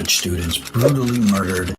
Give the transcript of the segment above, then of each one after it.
college students brutally murdered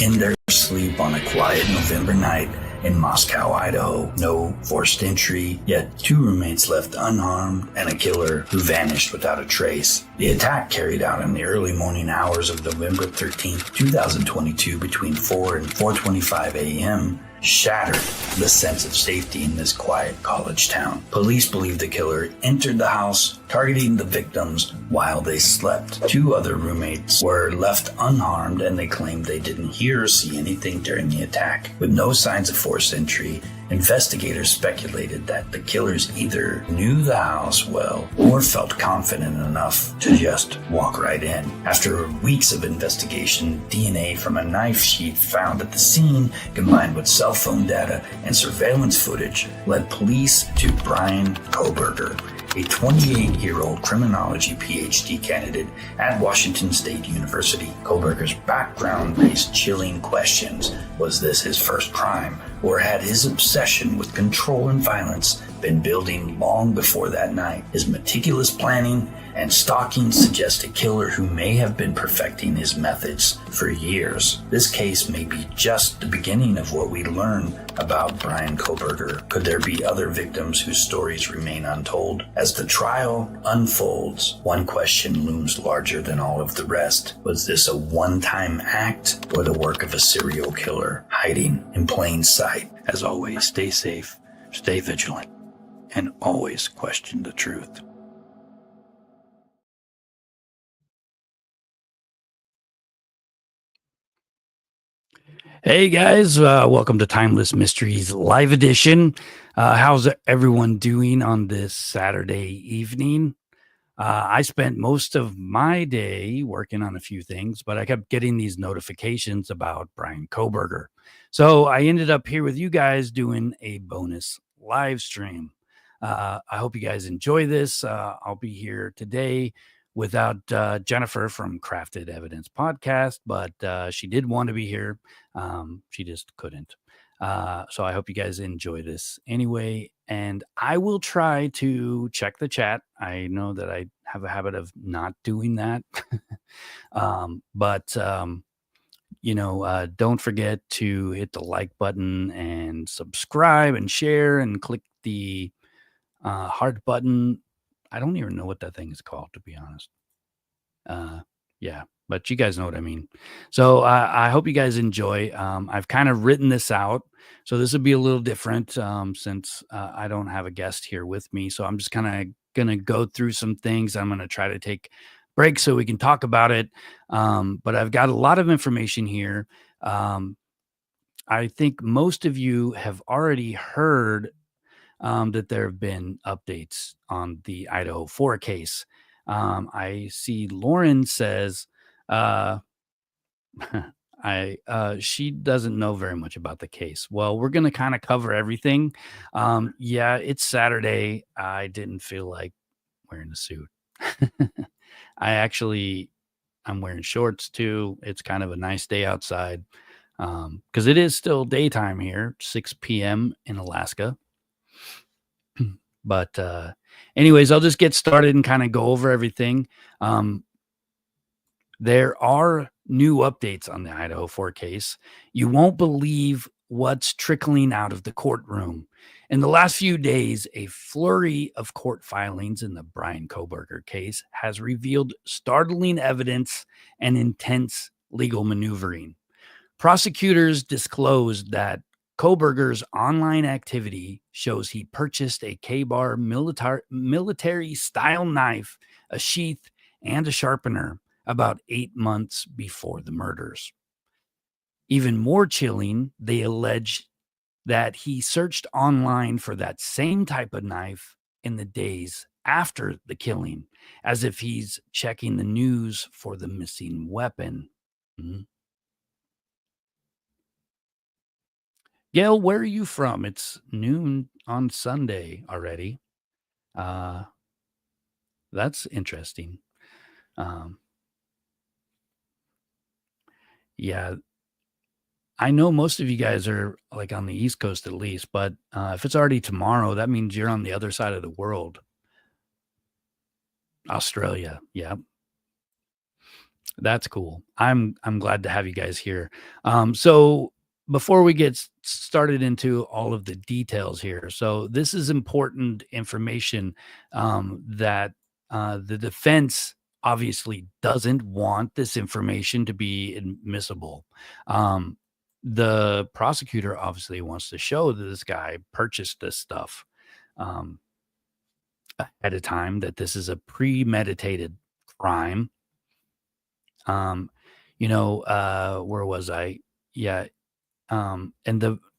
in their sleep on a quiet November night in Moscow, Idaho. No forced entry, yet 2 roommates left unharmed and a killer who vanished without a trace. The attack, carried out in the early morning hours of November 13, 2022 between 4 and 4:25 a.m., shattered the sense of safety in this quiet college town. Police believe the killer entered the house, targeting the victims while they slept. 2 other roommates were left unharmed, and they claimed they didn't hear or see anything during the attack. With no signs of forced entry, investigators speculated that the killers either knew the house well or felt confident enough to just walk right in. After weeks of investigation, DNA from a knife sheath found at the scene, combined with cell phone data and surveillance footage, led police to Bryan Kohberger, a 28-year-old criminology PhD candidate at Washington State University. Kohberger's background raised chilling questions. Was this his first crime, or had his obsession with control and violence been building long before that night? His meticulous planning and stalking suggest a killer who may have been perfecting his methods for years. This case may be just the beginning of what we learn about Bryan Kohberger. Could there be other victims whose stories remain untold? As the trial unfolds, one question looms larger than all of the rest. Was this a one-time act or the work of a serial killer hiding in plain sight? As always, stay safe, stay vigilant, and always question the truth. Hey guys, welcome to Timeless Mysteries Live Edition. How's everyone doing on this Saturday evening? I spent most of my day working on a few things, but I kept getting these notifications about Bryan Kohberger. So I ended up here with you guys doing a bonus live stream. I hope you guys enjoy this. I'll be here today without Jennifer from Crafted Evidence Podcast, but she did want to be here. She just couldn't. So I hope you guys enjoy this anyway. And I will try to check the chat. I know that I have a habit of not doing that. But don't forget to hit the like button and subscribe and share and click the heart button. I don't even know what that thing is called, to be honest. Yeah, but you guys know what I mean. So I hope you guys enjoy. I've kind of written this out, so this will be a little different since I don't have a guest here with me. So I'm just kind of going to go through some things. I'm going to try to take breaks so we can talk about it. But I've got a lot of information here. I think most of you have already heard that there have been updates on the Idaho 4 case. I see Lauren says she doesn't know very much about the case. Well, we're going to kind of cover everything. Yeah, it's Saturday. I didn't feel like wearing a suit. I'm wearing shorts too. It's kind of a nice day outside because it is still daytime here, 6 p.m. in Alaska. But anyways, I'll just get started and kind of go over everything. There are new updates on the Idaho 4 case. You won't believe what's trickling out of the courtroom. In the last few days, a flurry of court filings in the Bryan Kohberger case has revealed startling evidence and intense legal maneuvering. Prosecutors disclosed that Kohberger's online activity shows he purchased a K-bar military-style knife, a sheath, and a sharpener about 8 months before the murders. Even more chilling, they allege that he searched online for that same type of knife in the days after the killing, as if he's checking the news for the missing weapon. Gail, where are you from? It's noon on Sunday already. That's interesting. Yeah, I know most of you guys are like on the East Coast at least, but if it's already tomorrow, that means you're on the other side of the world. Australia, yeah. That's cool. I'm glad to have you guys here. So before we get started into all of the details here, so this is important information that the defense obviously doesn't want this information to be admissible. Um, the prosecutor obviously wants to show that this guy purchased this stuff um, at a time, that this is a premeditated crime. um, where was I? Yeah. And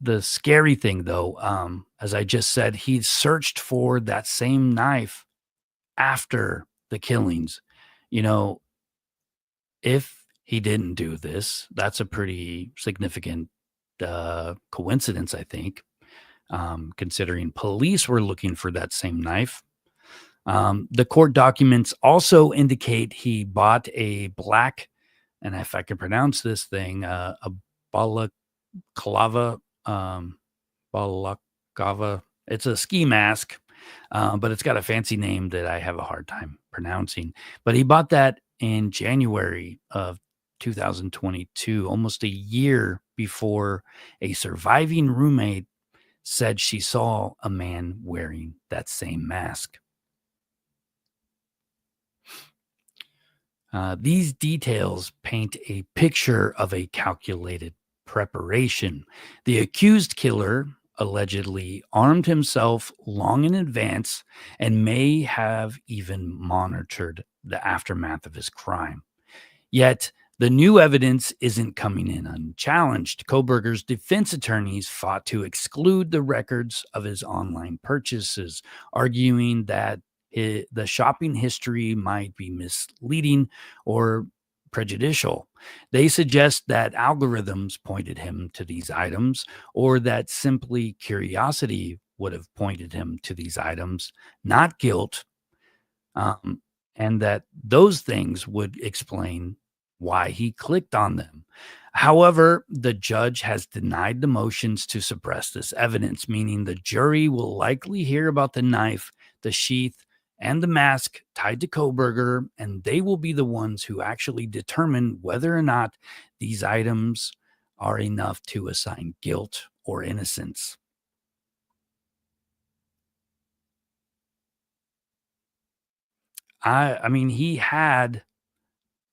the scary thing though, as I just said, he searched for that same knife after the killings. You know, if he didn't do this, that's a pretty significant coincidence, I think, considering police were looking for that same knife. The court documents also indicate he bought a black, and if I can pronounce this thing, a balaclava, balaclava. It's a ski mask, but it's got a fancy name that I have a hard time pronouncing. But he bought that in January of 2022, almost a year before a surviving roommate said she saw a man wearing that same mask. These details paint a picture of a calculated preparation. The accused killer allegedly armed himself long in advance and may have even monitored the aftermath of his crime. Yet, the new evidence isn't coming in unchallenged. Kohberger's defense attorneys fought to exclude the records of his online purchases, arguing that the shopping history might be misleading or prejudicial. They suggest that algorithms pointed him to these items, or that simply curiosity would have pointed him to these items, not guilt, um, and that those things would explain why he clicked on them. However, the judge has denied the motions to suppress this evidence, meaning the jury will likely hear about the knife, the sheath, and the mask tied to Kohberger, and they will be the ones who actually determine whether or not these items are enough to assign guilt or innocence. I mean, he had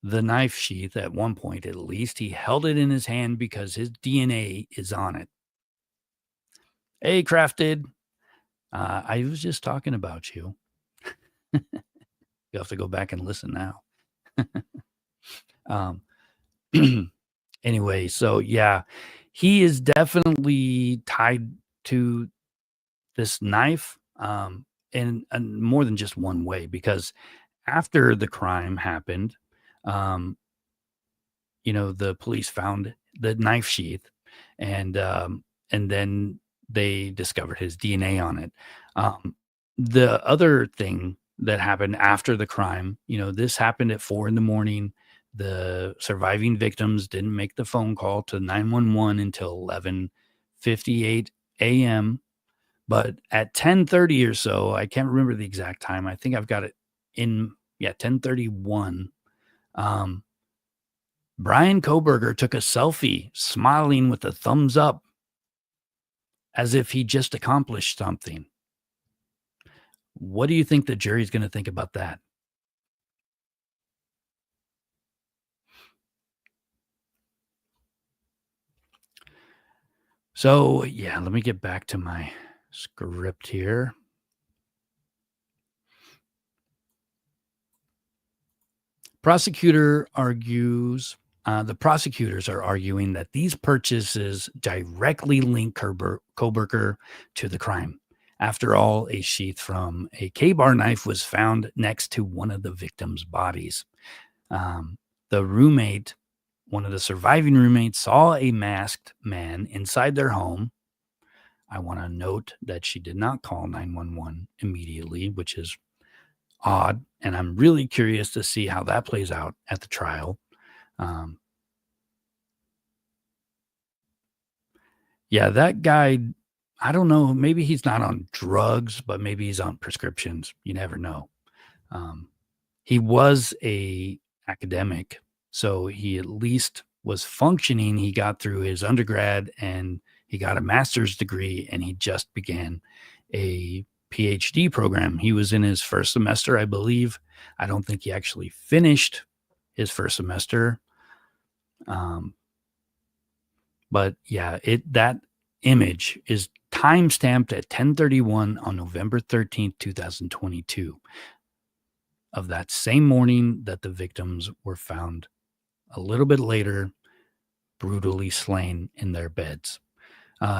the knife sheath at one point, at least. He held it in his hand because his DNA is on it. Hey, Crafted. I was just talking about you. You have to go back and listen now. um, anyway, so yeah, he is definitely tied to this knife in more than just one way, because after the crime happened, um, the police found the knife sheath, and then they discovered his DNA on it. The other thing that happened after the crime, this happened at 4 a.m. The surviving victims didn't make the phone call to 911 until 11:58 a.m. But at 10:30 or so, I can't remember the exact time. I think I've got it in, 10:31. Bryan Kohberger took a selfie, smiling with a thumbs up, as if he just accomplished something. What do you think the jury's going to think about that? So, yeah, let me get back to my script here. The prosecutors are arguing that these purchases directly link Kohberger to the crime. After all, a sheath from a K-bar knife was found next to one of the victim's bodies. The roommate, one of the surviving roommates, saw a masked man inside their home. I want to note that she did not call 911 immediately, which is odd, and I'm really curious to see how that plays out at the trial. Yeah, that guy, I don't know, maybe he's not on drugs, but maybe he's on prescriptions. You never know. He was a academic, So he at least was functioning. He got through his undergrad and he got a master's degree, and he just began a PhD program. He was in his first semester, I believe. I don't think he actually finished his first semester. But yeah, that image is time stamped at 10:31 on November 13th, 2022, of that same morning that the victims were found a little bit later, brutally slain in their beds.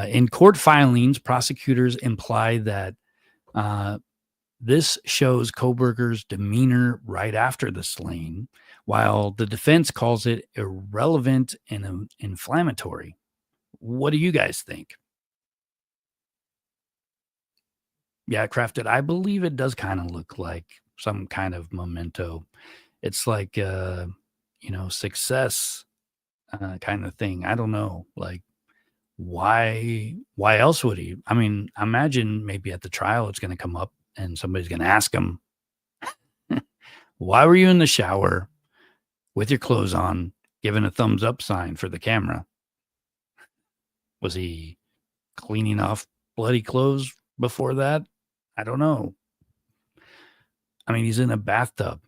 In court filings, prosecutors imply that uh, this shows Kohberger's demeanor right after the slaying, while the defense calls it irrelevant and inflammatory. What do you guys think? Yeah, crafted. I believe it does kind of look like some kind of memento. It's like, success kind of thing. I don't know. Like, why else would he? I mean, imagine maybe at the trial it's going to come up and somebody's going to ask him, why were you in the shower with your clothes on, giving a thumbs up sign for the camera? Was he cleaning off bloody clothes before that? I don't know. I mean, he's in a bathtub.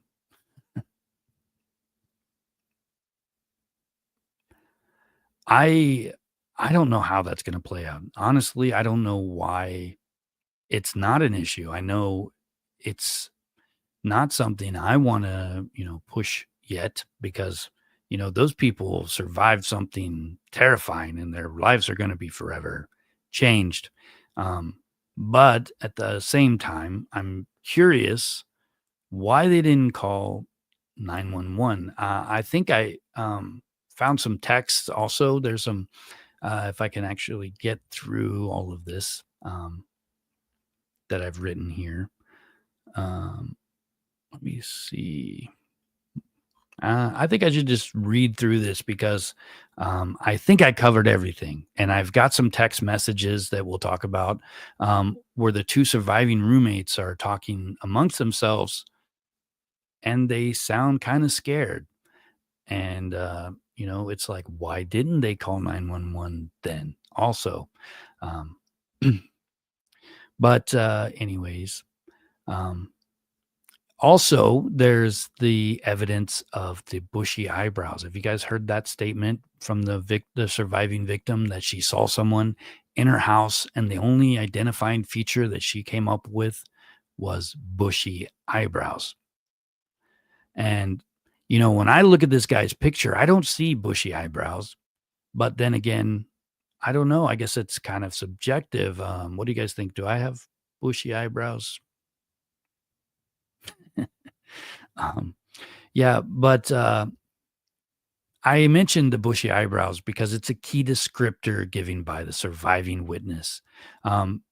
I I don't know how that's going to play out. Honestly, I don't know why it's not an issue. I know it's not something I want to, push yet because, those people survived something terrifying and their lives are going to be forever changed. Um, but at the same time, I'm curious why they didn't call 911. I think I found some texts also. There's some, if I can actually get through all of this that I've written here. Um, Let me see. I think I should just read through this because I think I covered everything. And I've got some text messages that we'll talk about where the two surviving roommates are talking amongst themselves and they sound kind of scared. And, it's like, why didn't they call 911 then? Also, um, but, anyways, um, also, there's the evidence of the bushy eyebrows. Have you guys heard that statement from the surviving victim that she saw someone in her house and the only identifying feature that she came up with was bushy eyebrows? And when I look at this guy's picture, I don't see bushy eyebrows. But then again, I don't know. I guess it's kind of subjective. What do you guys think? Do I have bushy eyebrows? Um, yeah, but I mentioned the bushy eyebrows because it's a key descriptor given by the surviving witness. Um,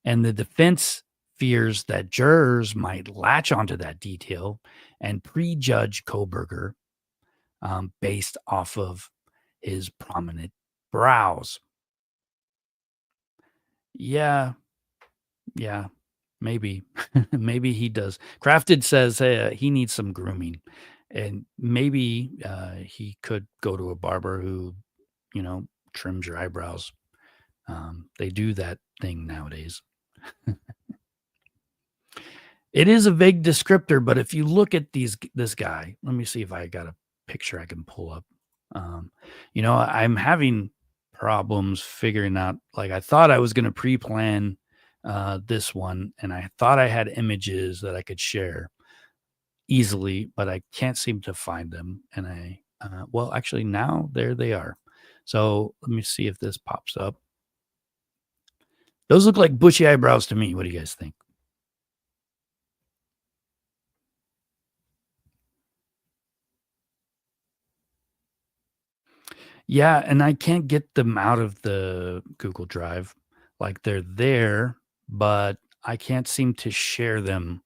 and the defense fears that jurors might latch onto that detail and prejudge Kohberger based off of his prominent brows. Yeah, yeah, maybe. Maybe he does. Crafted says he needs some grooming. And maybe he could go to a barber who, trims your eyebrows. They do that thing nowadays. It is a vague descriptor, but if you look at this guy, let me see if I got a picture I can pull up. I'm having problems figuring out. Like I thought I was going to pre-plan this one, and I thought I had images that I could share easily, but I can't seem to find them. And well, actually, now there they are. So let me see if this pops up. Those look like bushy eyebrows to me. What do you guys think? Yeah, and I can't get them out of the Google Drive. Like they're there, but I can't seem to share them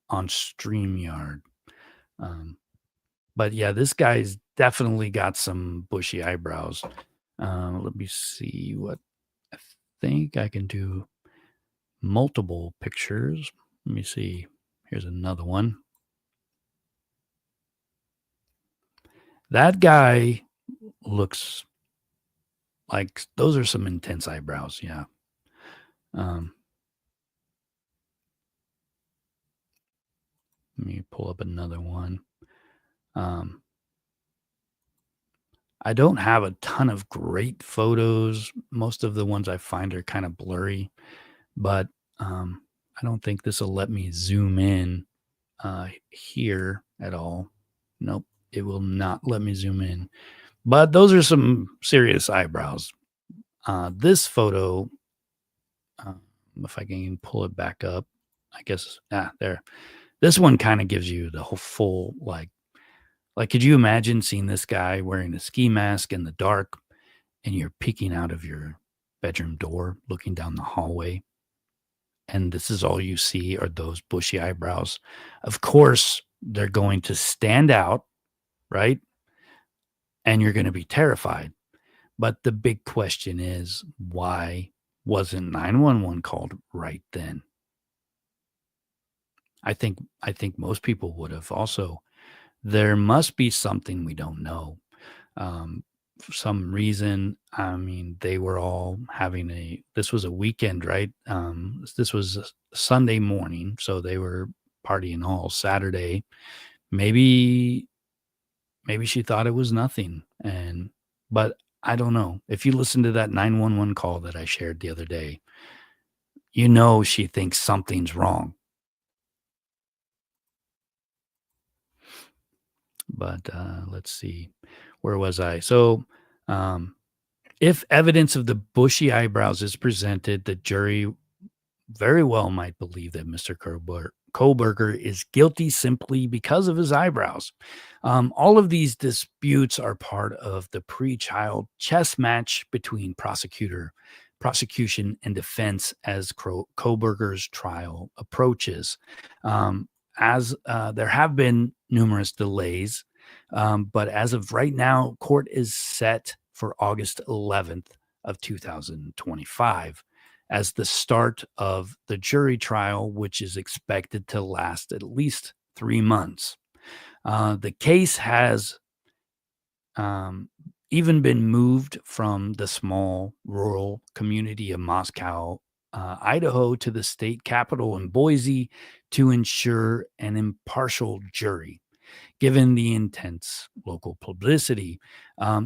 on StreamYard. Um, but yeah, this guy's definitely got some bushy eyebrows. Let me see what I think I can do. Multiple pictures. Let me see. Here's another one. That guy looks like those are some intense eyebrows. Yeah. Um, Let me pull up another one. Um, I don't have a ton of great photos. Most of the ones I find are kind of blurry, but I don't think this will let me zoom in here at all. Nope, it will not let me zoom in. But those are some serious eyebrows. This photo, uh, if I can pull it back up, I guess, there. This one kind of gives you the whole full, like, could you imagine seeing this guy wearing a ski mask in the dark and you're peeking out of your bedroom door, looking down the hallway, and this is all you see are those bushy eyebrows? Of course, they're going to stand out, right? And you're going to be terrified. But the big question is, why wasn't 911 called right then? I think most people would have also. There must be something we don't know. For some reason, I mean, they were all having this was a weekend, right? This was a Sunday morning, so they were partying all Saturday. Maybe, maybe she thought it was nothing. But I don't know. If you listen to that 911 call that I shared the other day, she thinks something's wrong. But let's see. Where was I? So, um, if evidence of the bushy eyebrows is presented, the jury very well might believe that Mr. Kohberger is guilty simply because of his eyebrows. All of these disputes are part of the pre-trial chess match between prosecution, and defense as Kohberger's trial approaches. As there have been numerous delays, but as of right now, court is set for August 11th of 2025 as the start of the jury trial, which is expected to last at least 3 months. The case has um, even been moved from the small rural community of Moscow, Idaho, to the state capital in Boise to ensure an impartial jury. Given the intense local publicity,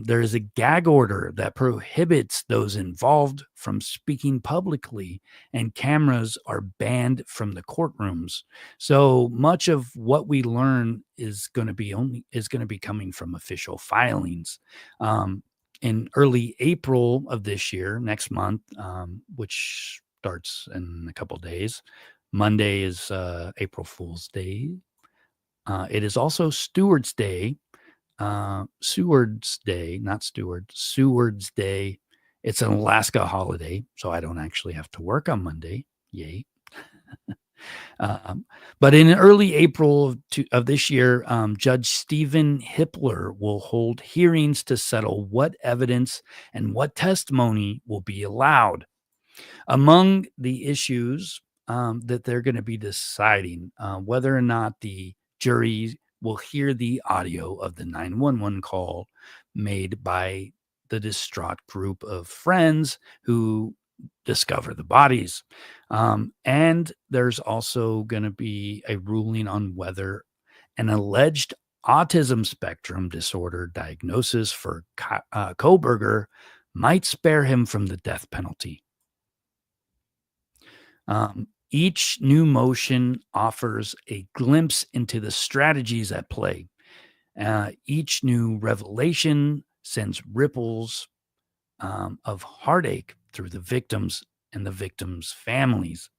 there is a gag order that prohibits those involved from speaking publicly, and cameras are banned from the courtrooms. So much of what we learn is going to be coming from official filings. In early April of this year, next month, which starts in a couple days, Monday is April Fool's Day. It is also Steward's Day, Seward's Day, not Steward, Seward's Day. It's an Alaska holiday, so I don't actually have to work on Monday. Yay. Um, but in early April of this year, Judge Stephen Hippler will hold hearings to settle what evidence and what testimony will be allowed. Among the issues that they're going to be deciding whether or not the jury will hear the audio of the 911 call made by the distraught group of friends who discover the bodies. And there's also going to be a ruling on whether an alleged autism spectrum disorder diagnosis for Kohberger might spare him from the death penalty. Each new motion offers a glimpse into the strategies at play. Each new revelation sends ripples of heartache through the victims and the victims' families.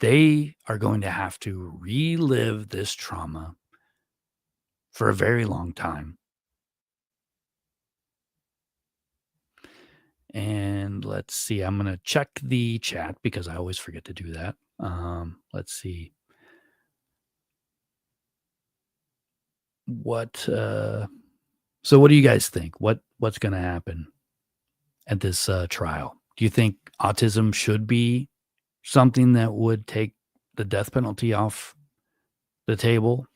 They are going to have to relive this trauma for a very long time. And let's see, I'm going to check the chat because I always forget to do that. Let's see. So what do you guys think? What's going to happen at this trial? Do you think autism should be something that would take the death penalty off the table?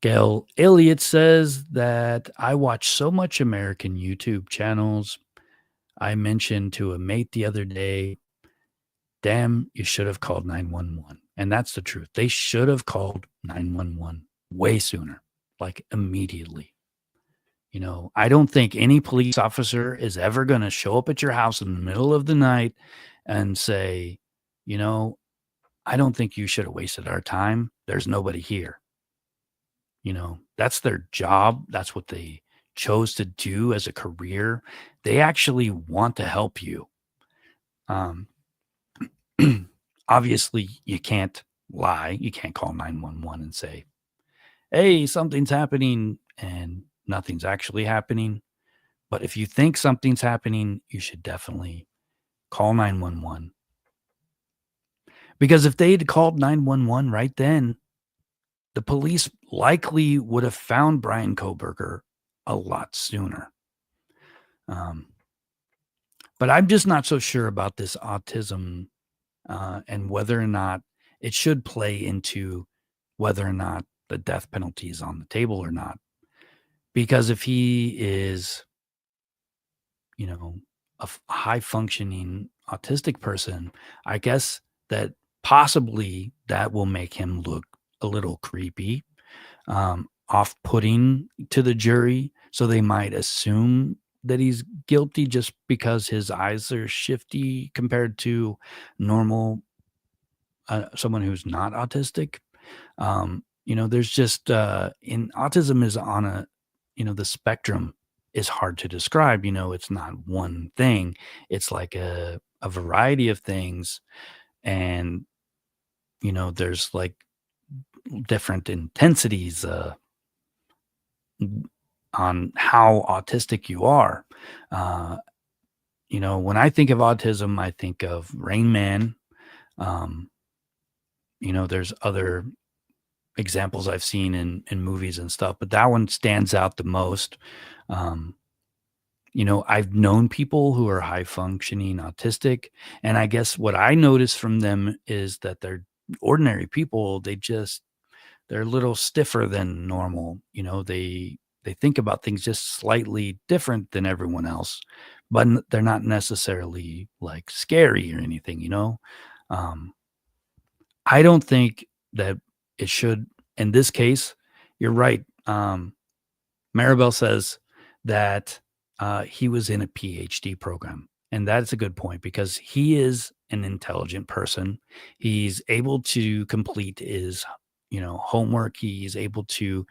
Gail Elliott says that I watch so much American YouTube channels. I mentioned to a mate the other day, damn, you should have called 911. And that's the truth. They should have called 911 way sooner, like immediately. I don't think any police officer is ever going to show up at your house in the middle of the night and say, you know, I don't think you should have wasted our time. There's nobody here. That's their job. That's what they chose to do as a career. They actually want to help you. Um, Obviously, you can't lie. You can't call 911 and say, hey, something's happening, and nothing's actually happening. But if you think something's happening, you should definitely call 911. Because if they'd called 911 right then, the police likely would have found Bryan Kohberger a lot sooner. But I'm just not so sure about this autism and whether or not it should play into whether or not the death penalty is on the table or not. Because if he is, a high functioning autistic person, I guess that possibly that will make him look a little creepy, off putting to the jury. So they might assume that he's guilty just because his eyes are shifty compared to normal someone who's not autistic. There's just in autism is on the spectrum is hard to describe. It's not one thing. It's like a variety of things. And, there's like different intensities on how autistic you are. When I think of autism, I think of Rain Man. There's other examples I've seen in movies and stuff, but that one stands out the most. I've known people who are high functioning autistic, and I guess what I notice from them is that they're ordinary people. They're a little stiffer than normal. They think about things just slightly different than everyone else, but they're not necessarily like scary or anything. I don't think that it should. In this case, you're right. Maribel says that he was in a PhD program. And that's a good point because he is an intelligent person. He's able to complete his, homework. He's able to,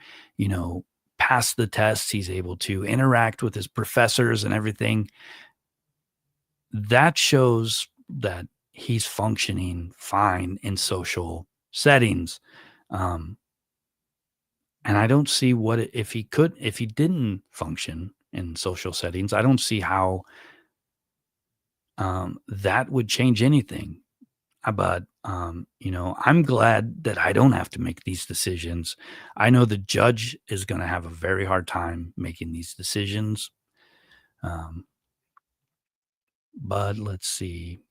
pass the tests. He's able to interact with his professors and everything. That shows that he's functioning fine in social settings. And I don't see if he didn't function in social settings, I don't see how that would change anything. But, I'm glad that I don't have to make these decisions. I know the judge is going to have a very hard time making these decisions. But let's see.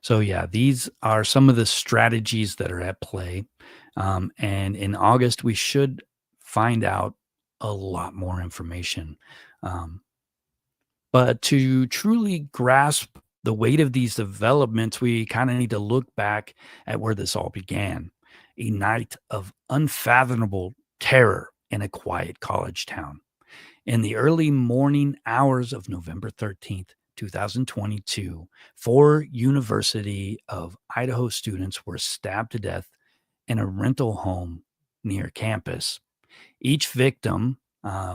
So yeah, these are some of the strategies that are at play. And in August, we should find out a lot more information. But to truly grasp the weight of these developments, we kind of need to look back at where this all began. A night of unfathomable terror in a quiet college town. In the early morning hours of November 13th, 2022, 4 University of Idaho students were stabbed to death in a rental home near campus. Each victim,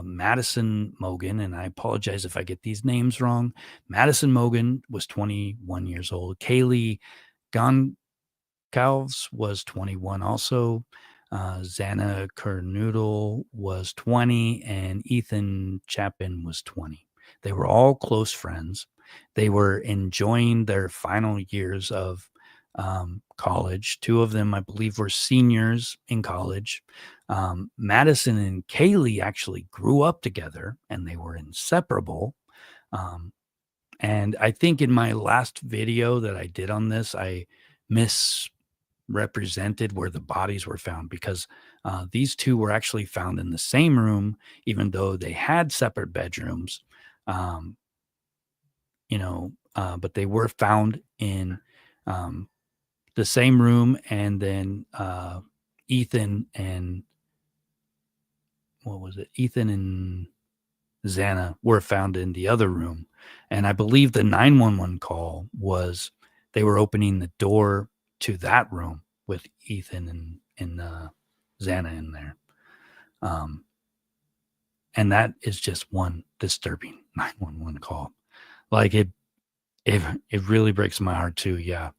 Madison Mogan, and I apologize if I get these names wrong. Madison Mogan was 21 years old. Kaylee Goncalves was 21 also. Xana Kernudel was 20, and Ethan Chapin was 20. They were all close friends. They were enjoying their final years of college. 2 of them, I believe, were seniors in college. Madison and Kaylee actually grew up together, and they were inseparable. And I think in my last video that I did on this, I represented where the bodies were found, because these two were actually found in the same room, even though they had separate bedrooms. Um, but they were found in um, the same room, and then Ethan and what was it? Ethan and Xana were found in the other room. And I believe the 911 call was they were opening the door to that room with Ethan and Xana in there. And that is just one disturbing 911 call. Like it really breaks my heart too. Yeah.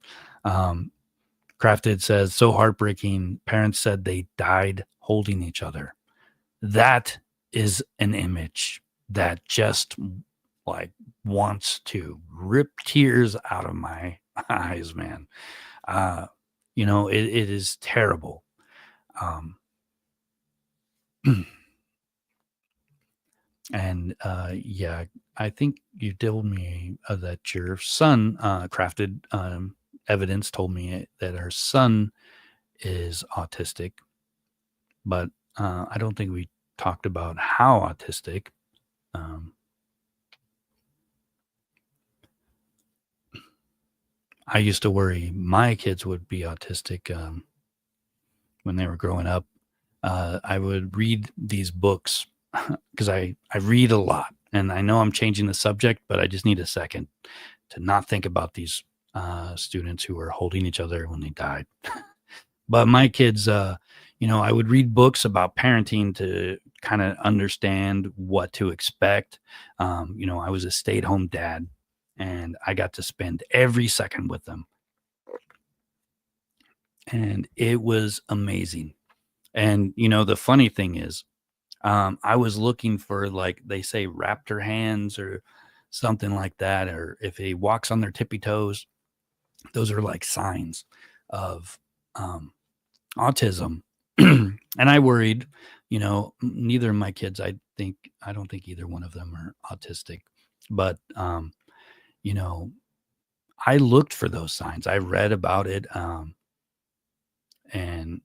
Crafted says, so heartbreaking. Parents said they died holding each other. That is an image that just like wants to rip tears out of my eyes, man. It is terrible. And yeah, I think you told me that your son crafted evidence, told me that her son is autistic, but I don't think we talked about how autistic. I used to worry my kids would be autistic when they were growing up. I would read these books because I read a lot, and I know I'm changing the subject, but I just need a second to not think about these students who were holding each other when they died. But my kids, I would read books about parenting to kind of understand what to expect. I was a stay-at-home dad, and I got to spend every second with them. And it was amazing. And, the funny thing is, I was looking for, like, they say raptor hands or something like that, or if he walks on their tippy toes, those are like signs of autism. And I worried, neither of my kids, I don't think either one of them are autistic, but, I looked for those signs. I read about it. And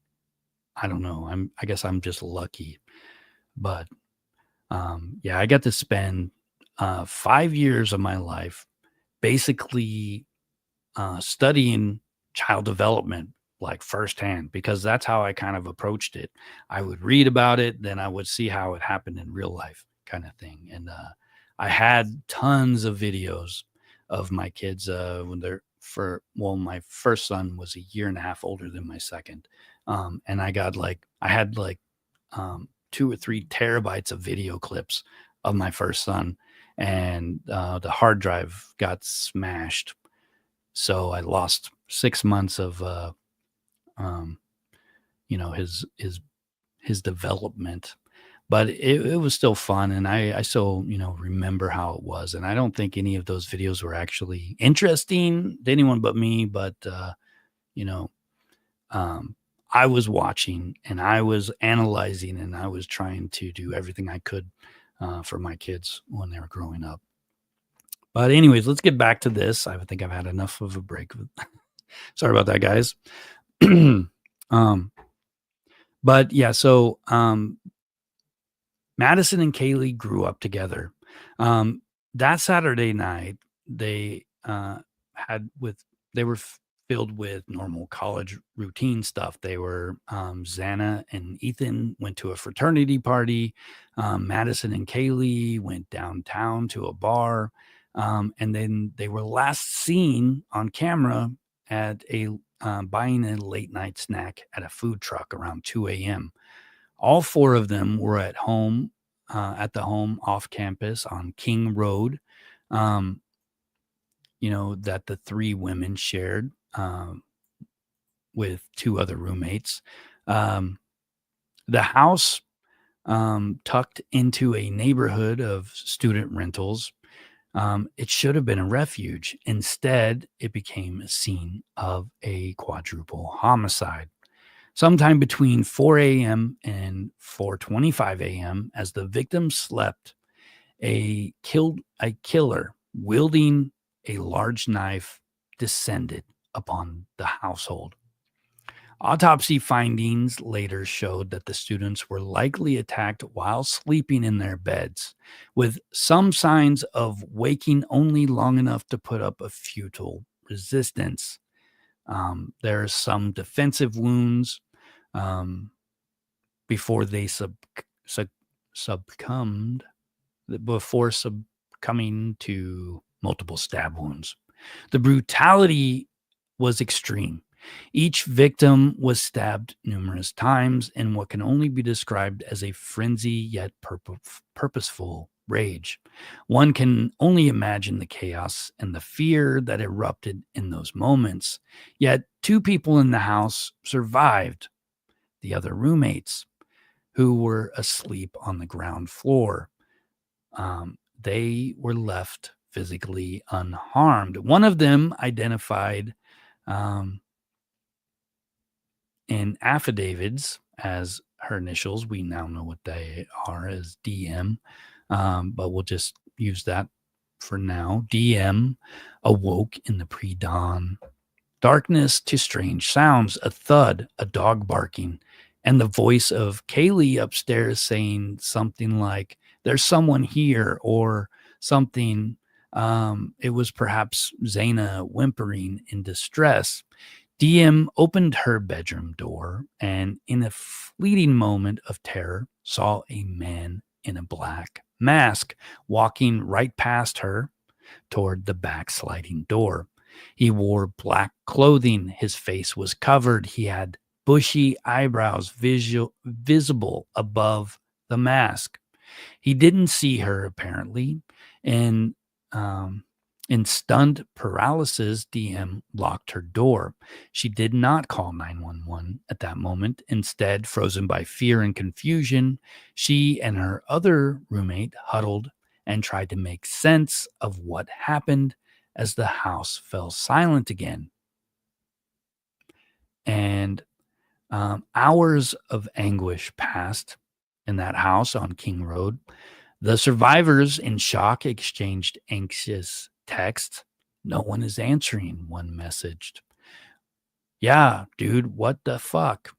I don't know, I guess I'm just lucky, but, yeah, I got to spend 5 years of my life basically studying child development, like, firsthand, because that's how I kind of approached it. I would read about it, then I would see how it happened in real life, kind of thing. And I had tons of videos of my kids when my first son was a year and a half older than my second. And I had 2 or 3 terabytes of video clips of my first son, and the hard drive got smashed. So I lost 6 months of, his development, but it was still fun. And I still, remember how it was. And I don't think any of those videos were actually interesting to anyone but me. But, you know, I was watching and I was analyzing and I was trying to do everything I could for my kids when they were growing up. But anyways, let's get back to this. I think I've had enough of a break. Sorry about that, guys. But yeah, so Madison and Kaylee grew up together. That Saturday night, they they were filled with normal college routine stuff. They were Xana and Ethan went to a fraternity party. Madison and Kaylee went downtown to a bar, and then they were last seen on camera at buying a late night snack at a food truck around 2 a.m. All 4 of them were at the home off campus on King Road, that the 3 women shared with 2 other roommates. The house tucked into a neighborhood of student rentals. It should have been a refuge. Instead, it became a scene of a quadruple homicide. Sometime between 4 a.m. and 4:25 a.m., as the victim slept, a killer wielding a large knife descended upon the household. Autopsy findings later showed that the students were likely attacked while sleeping in their beds, with some signs of waking only long enough to put up a futile resistance. There are some defensive wounds um, before they sub- succumbed, before succumbing to multiple stab wounds. The brutality was extreme. Each victim was stabbed numerous times in what can only be described as a frenzy yet purposeful rage. One can only imagine the chaos and the fear that erupted in those moments. Yet, two people in the house survived, the other roommates, who were asleep on the ground floor. They were left physically unharmed. One of them identified um, in affidavits as her initials. We now know what they are as DM, but we'll just use that for now. DM awoke in the pre dawn darkness to strange sounds, a thud, a dog barking, and the voice of Kaylee upstairs saying something like, "There's someone here," or something. It was perhaps Zaina whimpering in distress. DM opened her bedroom door and, in a fleeting moment of terror, saw a man in a black mask walking right past her toward the back sliding door. He wore black clothing. His face was covered. He had bushy eyebrows visible above the mask. He didn't see her, apparently, and in stunned paralysis, DM locked her door. She did not call 911 at that moment. Instead, frozen by fear and confusion, she and her other roommate huddled and tried to make sense of what happened as the house fell silent again. And hours of anguish passed in that house on King Road. The survivors, in shock, exchanged anxious texts. "No one is answering," one messaged. "Yeah, dude, what the fuck?"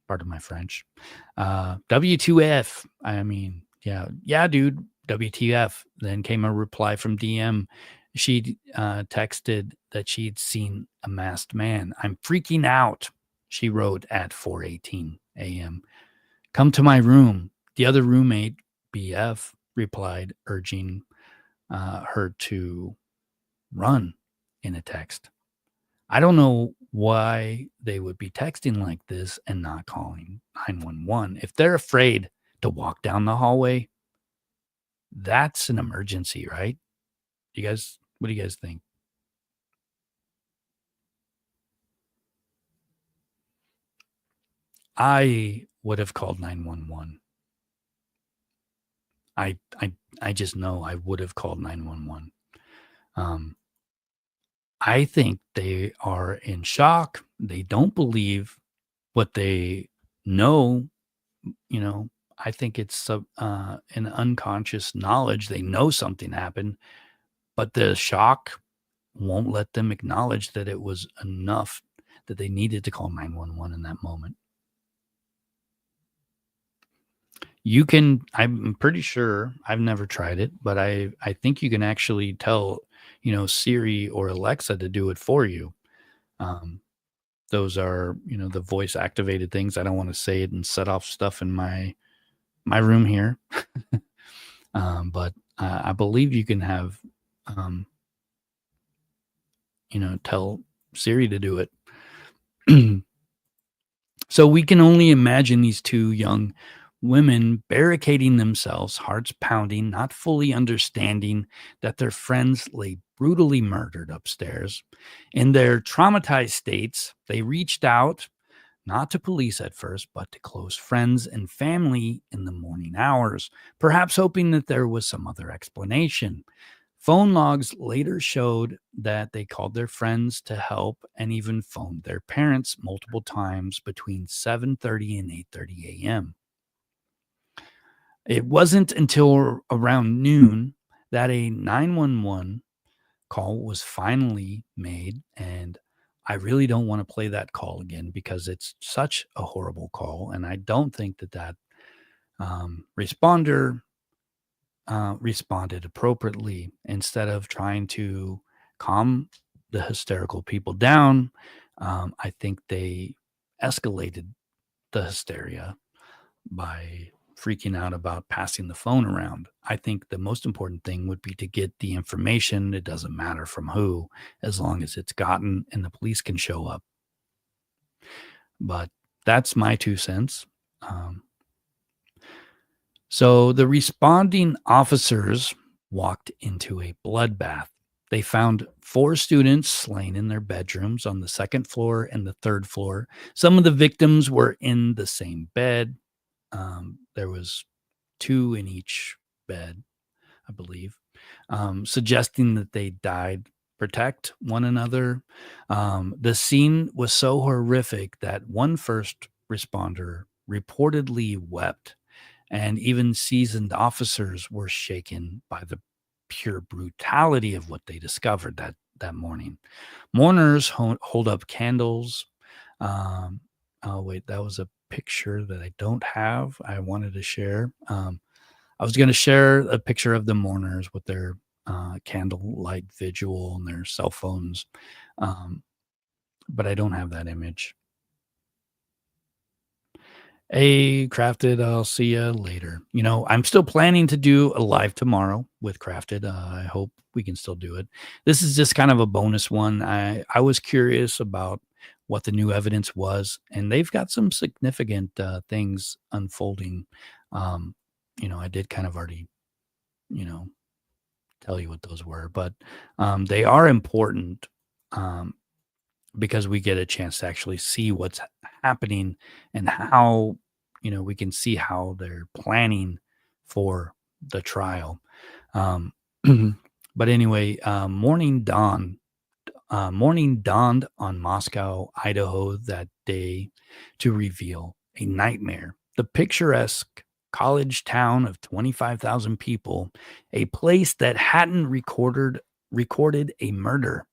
Pardon my French. W2F. I mean, yeah, dude, WTF. Then came a reply from DM. She texted that she'd seen a masked man. "I'm freaking out," she wrote at 4:18 a.m. "Come to my room." The other roommate, BF, replied, urging her to run in a text. I don't know why they would be texting like this and not calling 911. If they're afraid to walk down the hallway, that's an emergency, right? What do you guys think? I would have called 911. I just know I would have called 911. Um, I think they are in shock. They don't believe what they know. You know, I think it's an unconscious knowledge. They know something happened, but the shock won't let them acknowledge that it was enough that they needed to call 911 in that moment. You can, I'm pretty sure, I've never tried it, but I think you can actually tell, Siri or Alexa to do it for you. Um, those are, the voice activated things. I don't want to say it and set off stuff in my room here. But I believe you can have, um, tell Siri to do it. So we can only imagine these two young women barricading themselves, hearts pounding, not fully understanding that their friends lay brutally murdered upstairs. In their traumatized states, they reached out, not to police at first, but to close friends and family in the morning hours, perhaps hoping that there was some other explanation. Phone logs later showed that they called their friends to help and even phoned their parents multiple times between 7:30 and 8:30 a.m. It wasn't until around noon that a 911 call was finally made, and I really don't want to play that call again because it's such a horrible call, and I don't think that responder responded appropriately. Instead of trying to calm the hysterical people down, I think they escalated the hysteria by freaking out about passing the phone around. I think the most important thing would be to get the information. It doesn't matter from who, as long as it's gotten and the police can show up. But that's my 2 cents. Um, so the responding officers walked into a bloodbath. They found 4 students slain in their bedrooms on the second floor and the third floor. Some of the victims were in the same bed. There was 2 in each bed, I believe, suggesting that they died protect one another. The scene was so horrific that one first responder reportedly wept, and even seasoned officers were shaken by the pure brutality of what they discovered that morning. Mourners hold up candles. Oh, wait, that was a picture that I don't have. I wanted to share. I was going to share a picture of the mourners with their candlelight vigil and their cell phones, um, but I don't have that image. Hey, Crafted, I'll see you later. I'm still planning to do a live tomorrow with Crafted. I hope we can still do it. This is just kind of a bonus one. I was curious about what the new evidence was, and they've got some significant things unfolding. I did kind of already, you know, tell you what those were, but they are important um, because we get a chance to actually see what's happening and how we can see how they're planning for the trial. Um, but anyway, morning dawned on Moscow, Idaho that day to reveal a nightmare. The picturesque college town of 25,000 people, a place that hadn't recorded a murder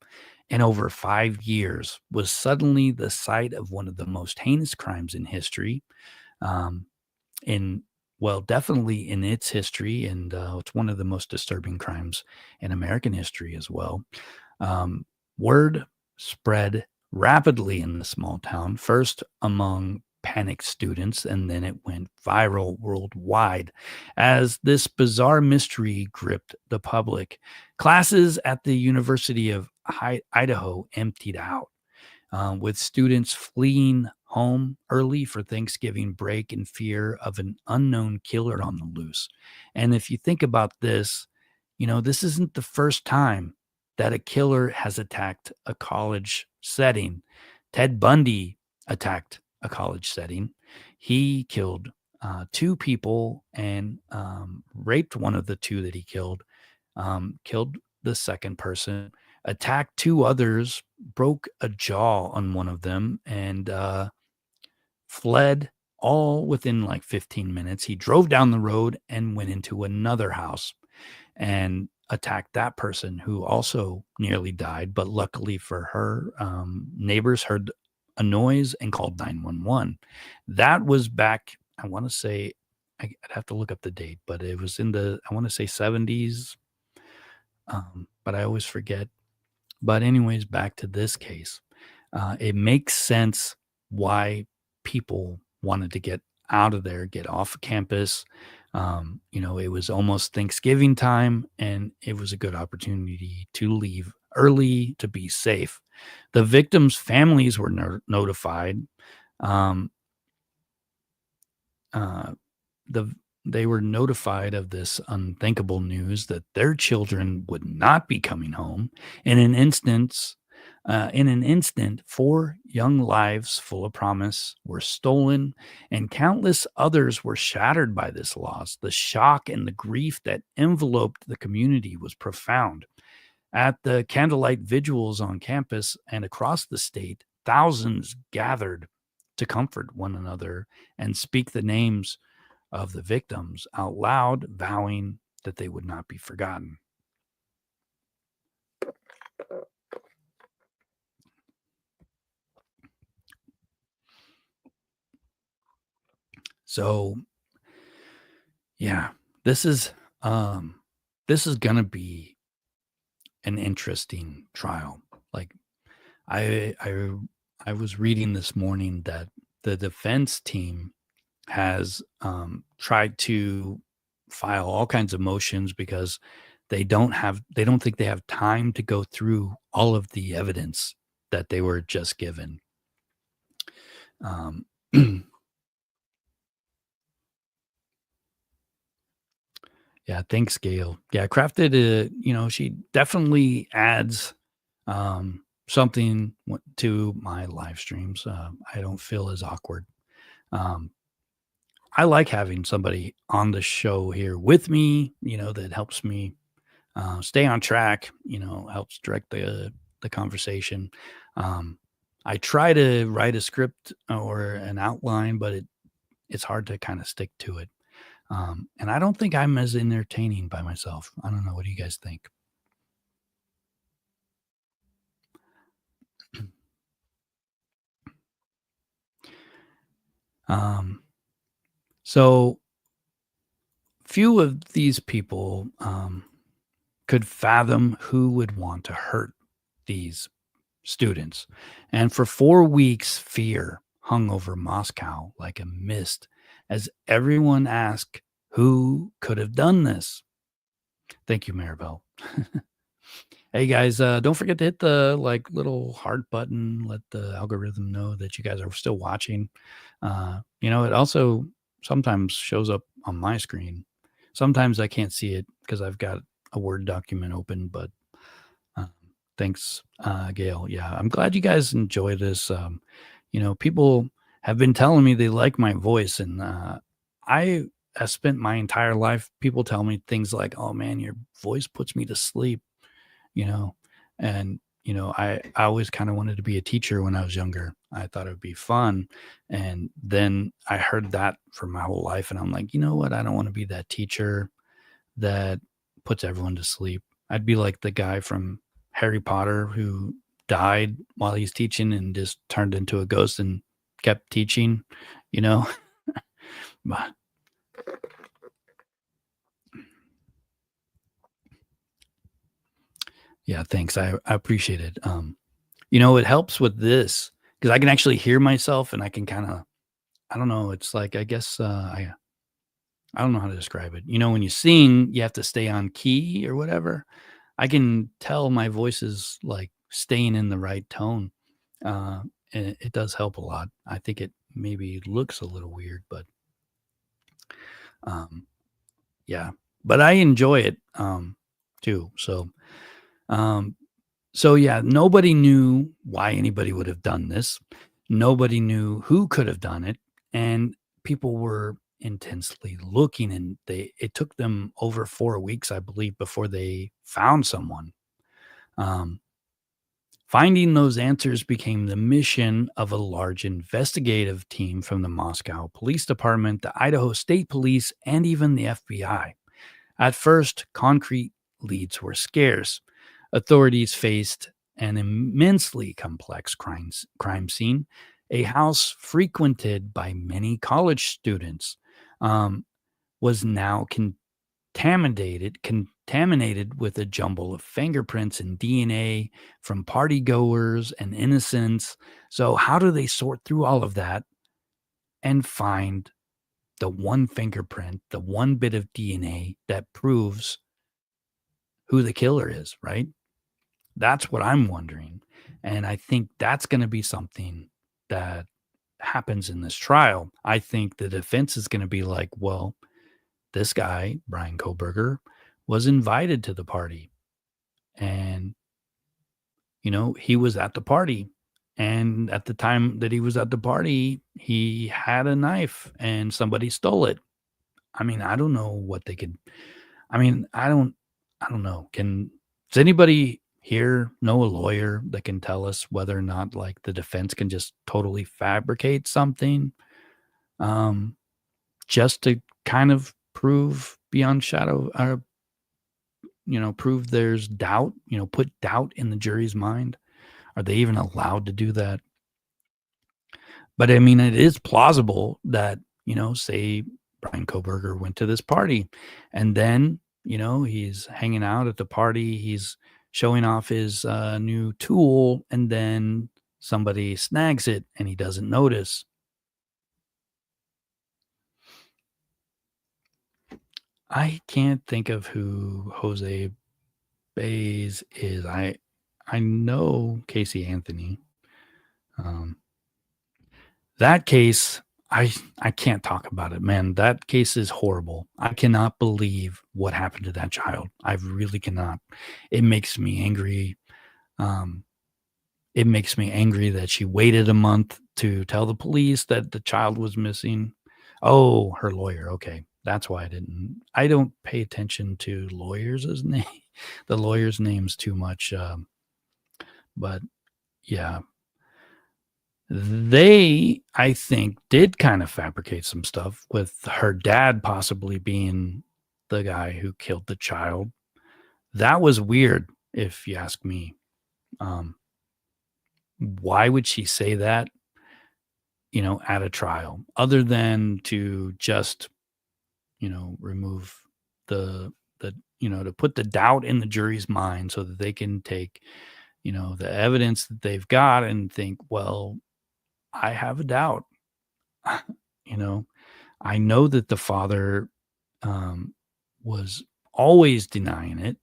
in over 5 years, was suddenly the site of one of the most heinous crimes in history. Um, in well, definitely in its history, and it's one of the most disturbing crimes in American history as well. Um, Word spread rapidly in the small town, first among panicked students, and then it went viral worldwide as this bizarre mystery gripped the public. Classes at the University of Idaho emptied out, with students fleeing home early for Thanksgiving break in fear of an unknown killer on the loose. And if you think about this, this isn't the first time that a killer has attacked a college setting. Ted Bundy attacked a college setting. He killed 2 people and raped one of the 2 that he killed, killed the second person, attacked 2 others, broke a jaw on one of them, and fled all within like 15 minutes. He drove down the road and went into another house and attacked that person who also nearly died. But luckily for her, neighbors heard a noise and called 911. That was back, I want to say, I'd have to look up the date, but it was in I want to say 70s, but I always forget. But anyways, back to this case. It makes sense why people wanted to get out of there, get off campus. It was almost Thanksgiving time, and it was a good opportunity to leave early to be safe. The victims' families were notified. Um, uh, the They were notified of this unthinkable news that their children would not be coming home. In an instant, 4 young lives full of promise were stolen, and countless others were shattered by this loss. The shock and the grief that enveloped the community was profound. At the candlelight vigils on campus and across the state, thousands gathered to comfort one another and speak the names of the victims out loud, vowing that they would not be forgotten. So yeah, this is um this is gonna be an interesting trial. Like I I I was reading this morning that the defense team has tried to file all kinds of motions because they don't think they have time to go through all of the evidence that they were just given. Um, yeah, thanks, Gail. Yeah, crafted. She definitely adds something to my live streams. I don't feel as awkward. Um, I like having somebody on the show here with me, that helps me stay on track, helps direct the conversation. Um, I try to write a script or an outline, but it's hard to kind of stick to it. And I don't think I'm as entertaining by myself. I don't know. What do you guys think? Um, so few of these people could fathom who would want to hurt these students. And for 4 weeks, fear hung over Moscow like a mist as everyone asked who could have done this. Thank you, Maribel. Hey guys, don't forget to hit the little heart button. Let the algorithm know that you guys are still watching. It also sometimes shows up on my screen. Sometimes I can't see it because I've got a Word document open, but uh, thanks, Gail. Yeah, I'm glad you guys enjoy this. People have been telling me they like my voice, and I have spent my entire life. People tell me things like, "Oh man, your voice puts me to sleep," you know, and I always kind of wanted to be a teacher when I was younger. I thought it would be fun, and then I heard that for my whole life, and I'm like, you know what? I don't want to be that teacher that puts everyone to sleep. I'd be like the guy from Harry Potter who died while he's teaching and just turned into a ghost and kept teaching, you know? But yeah, thanks. I appreciate it. It helps with this because I can actually hear myself and I can kind of, I don't know, it's like, I guess, I don't know how to describe it. When you sing, you have to stay on key or whatever. I can tell my voice is like staying in the right tone. And it does help a lot. I think it maybe looks a little weird, but um, yeah. But I enjoy it too. Um, so yeah, nobody knew why anybody would have done this. Nobody knew who could have done it, and people were intensely looking, and it took them over 4 weeks, I believe, before they found someone. Um, Finding those answers became the mission of a large investigative team from the Moscow Police Department, the Idaho State Police, and even the FBI. At first, concrete leads were scarce. Authorities faced an immensely complex crime scene, a house frequented by many college students, um, was now contaminated with a jumble of fingerprints and DNA from partygoers and innocents. So, how do they sort through all of that and find the one fingerprint, the one bit of DNA that proves who the killer is, right? That's what I'm wondering. And I think that's going to be something that happens in this trial. I think the defense is going to be like, well, this guy, Bryan Kohberger, was invited to the party. And, he was at the party. And at the time that he was at the party, he had a knife and somebody stole it. I mean, I don't know what they could. I mean, I don't know. Does anybody here know a lawyer that can tell us whether or not like the defense can just totally fabricate something um just to kind of prove beyond shadow or prove there's doubt, put doubt in the jury's mind? Are they even allowed to do that? But I mean, it is plausible that, say Bryan Kohberger went to this party, and then, he's hanging out at the party, he's showing off his new tool, and then somebody snags it and he doesn't notice. I can't think of who Jose Baez is. I know Casey Anthony. Um, that case, I can't talk about it, man. That case is horrible. I cannot believe what happened to that child. I really cannot. It makes me angry. Um, it makes me angry that she waited a month to tell the police that the child was missing. Oh, her lawyer. Okay. That's why I don't pay attention to lawyers' name, the lawyers' names too much. But yeah, they, I think, did kind of fabricate some stuff with her dad possibly being the guy who killed the child. That was weird, if you ask me. Um, why would she say that, at a trial, other than to just, remove the, to put the doubt in the jury's mind so that they can take, the evidence that they've got and think, well, I have a doubt. you know, I know that the father um, was always denying it.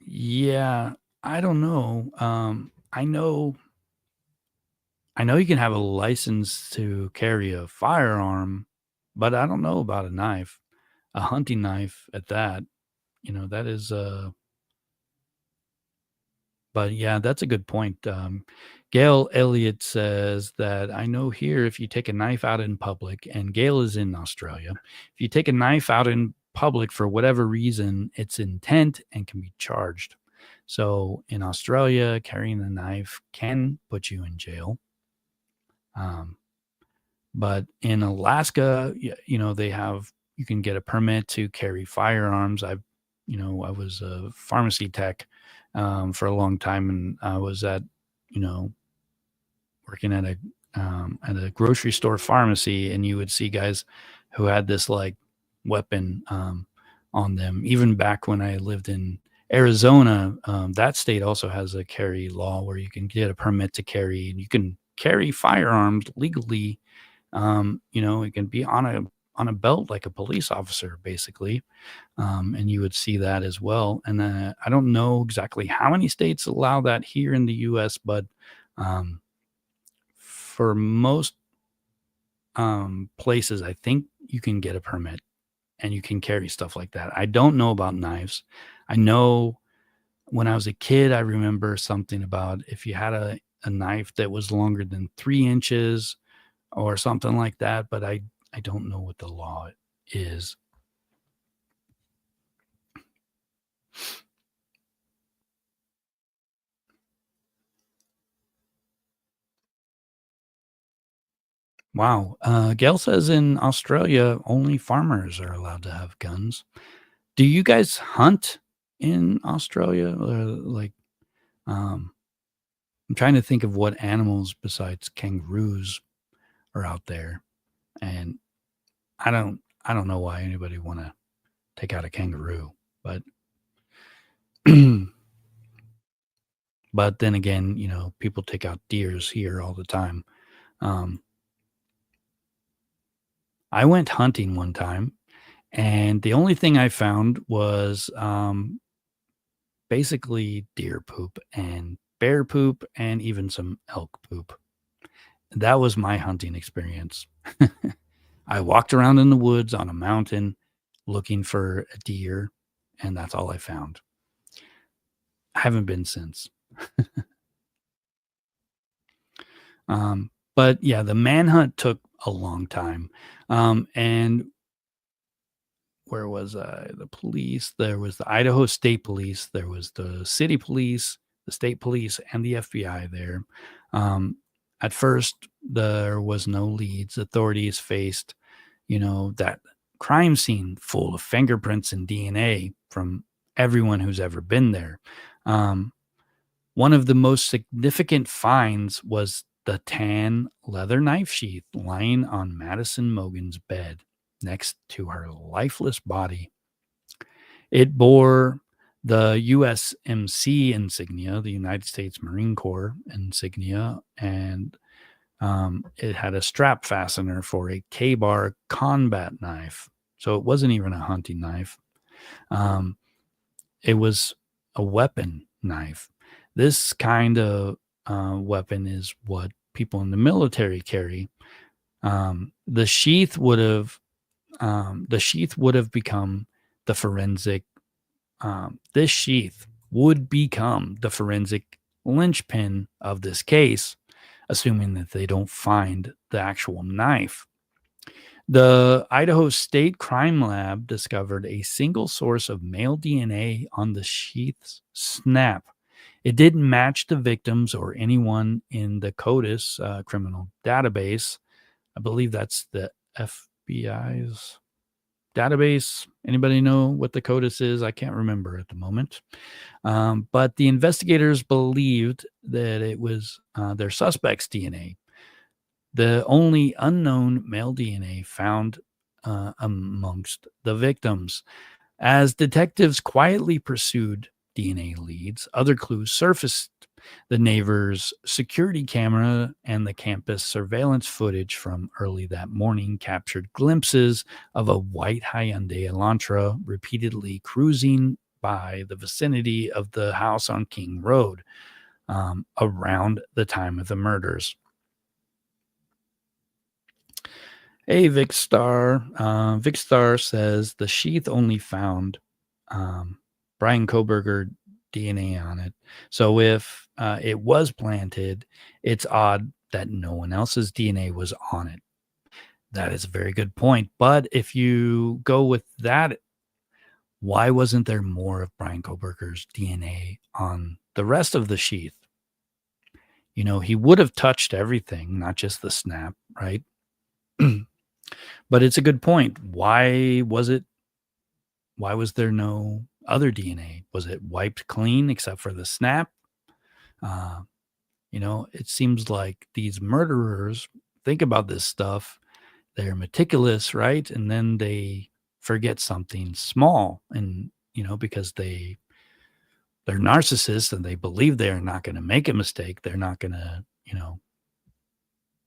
Yeah, I don't know. I know you can have a license to carry a firearm, but I don't know about a knife, a hunting knife at that. That is But yeah, that's a good point. Gail Elliott says that I know here if you take a knife out in public, and Gail is in Australia, if you take a knife out in public for whatever reason, it's intent and can be charged. So in Australia, carrying a knife can put you in jail. Um, but in Alaska, you can get a permit to carry firearms. I was a pharmacy tech for a long time, and I was you know, working at a grocery store pharmacy, and you would see guys who had this like weapon on them. Even back when I lived in Arizona, that state also has a carry law where you can get a permit to carry, and you can carry firearms legally. It can be on a belt like a police officer, basically, and you would see that as well. And I don't know exactly how many states allow that here in the U.S., but um, for most places, I think you can get a permit and you can carry stuff like that. I don't know about knives. I know when I was a kid, I remember something about if you had a knife that was longer than 3 inches or something like that, but I don't know what the law is. Wow. Gail says in Australia, only farmers are allowed to have guns. Do you guys hunt in Australia? Or like, um, I'm trying to think of what animals besides kangaroos are out there, and I don't know why anybody want to take out a kangaroo, but but then again, people take out deers here all the time. Um, I went hunting one time, and the only thing I found was basically deer poop and bear poop and even some elk poop. That was my hunting experience. I walked around in the woods on a mountain looking for a deer, and that's all I found. I haven't been since. But yeah, the manhunt took a long time. And where was I? The police, there was the Idaho State Police, there was the city police, the state police, and the FBI there. Um, at first, there was no leads. Authorities faced, that crime scene full of fingerprints and DNA from everyone who's ever been there. Um, One of the most significant finds was the tan leather knife sheath lying on Madison Mogan's bed next to her lifeless body. It bore the USMC insignia, the United States Marine Corps insignia, and it had a strap fastener for a K-bar combat knife. So it wasn't even a hunting knife. Um, it was a weapon knife. This kind of weapon is what people in the military carry. The sheath would have become the forensic. This sheath would become the forensic linchpin of this case, assuming that they don't find the actual knife. The Idaho State Crime Lab discovered a single source of male DNA on the sheath's snap. It didn't match the victims or anyone in the CODIS criminal database. I believe that's the FBI's database. Anybody know what the CODIS is? I can't remember at the moment. But the investigators believed that it was their suspect's DNA. The only unknown male DNA found amongst the victims. As detectives quietly pursued DNA leads, other clues surfaced. The neighbor's security camera and the campus surveillance footage from early that morning captured glimpses of a white Hyundai Elantra repeatedly cruising by the vicinity of the house on King Road around the time of the murders. Hey, Vic Star. Vic Star says the sheath only found Bryan Kohberger DNA on it. So if it was planted, it's odd that no one else's DNA was on it. That is a very good point. But if you go with that, why wasn't there more of Bryan Kohberger's DNA on the rest of the sheath? You know, he would have touched everything, not just the snap, right? But it's a good point. Why was there no other DNA? Was it wiped clean except for the snap? It seems like these murderers think about this stuff. They're meticulous, right? And then they forget something small. And, because they're narcissists and they believe they're not going to make a mistake. They're not going to,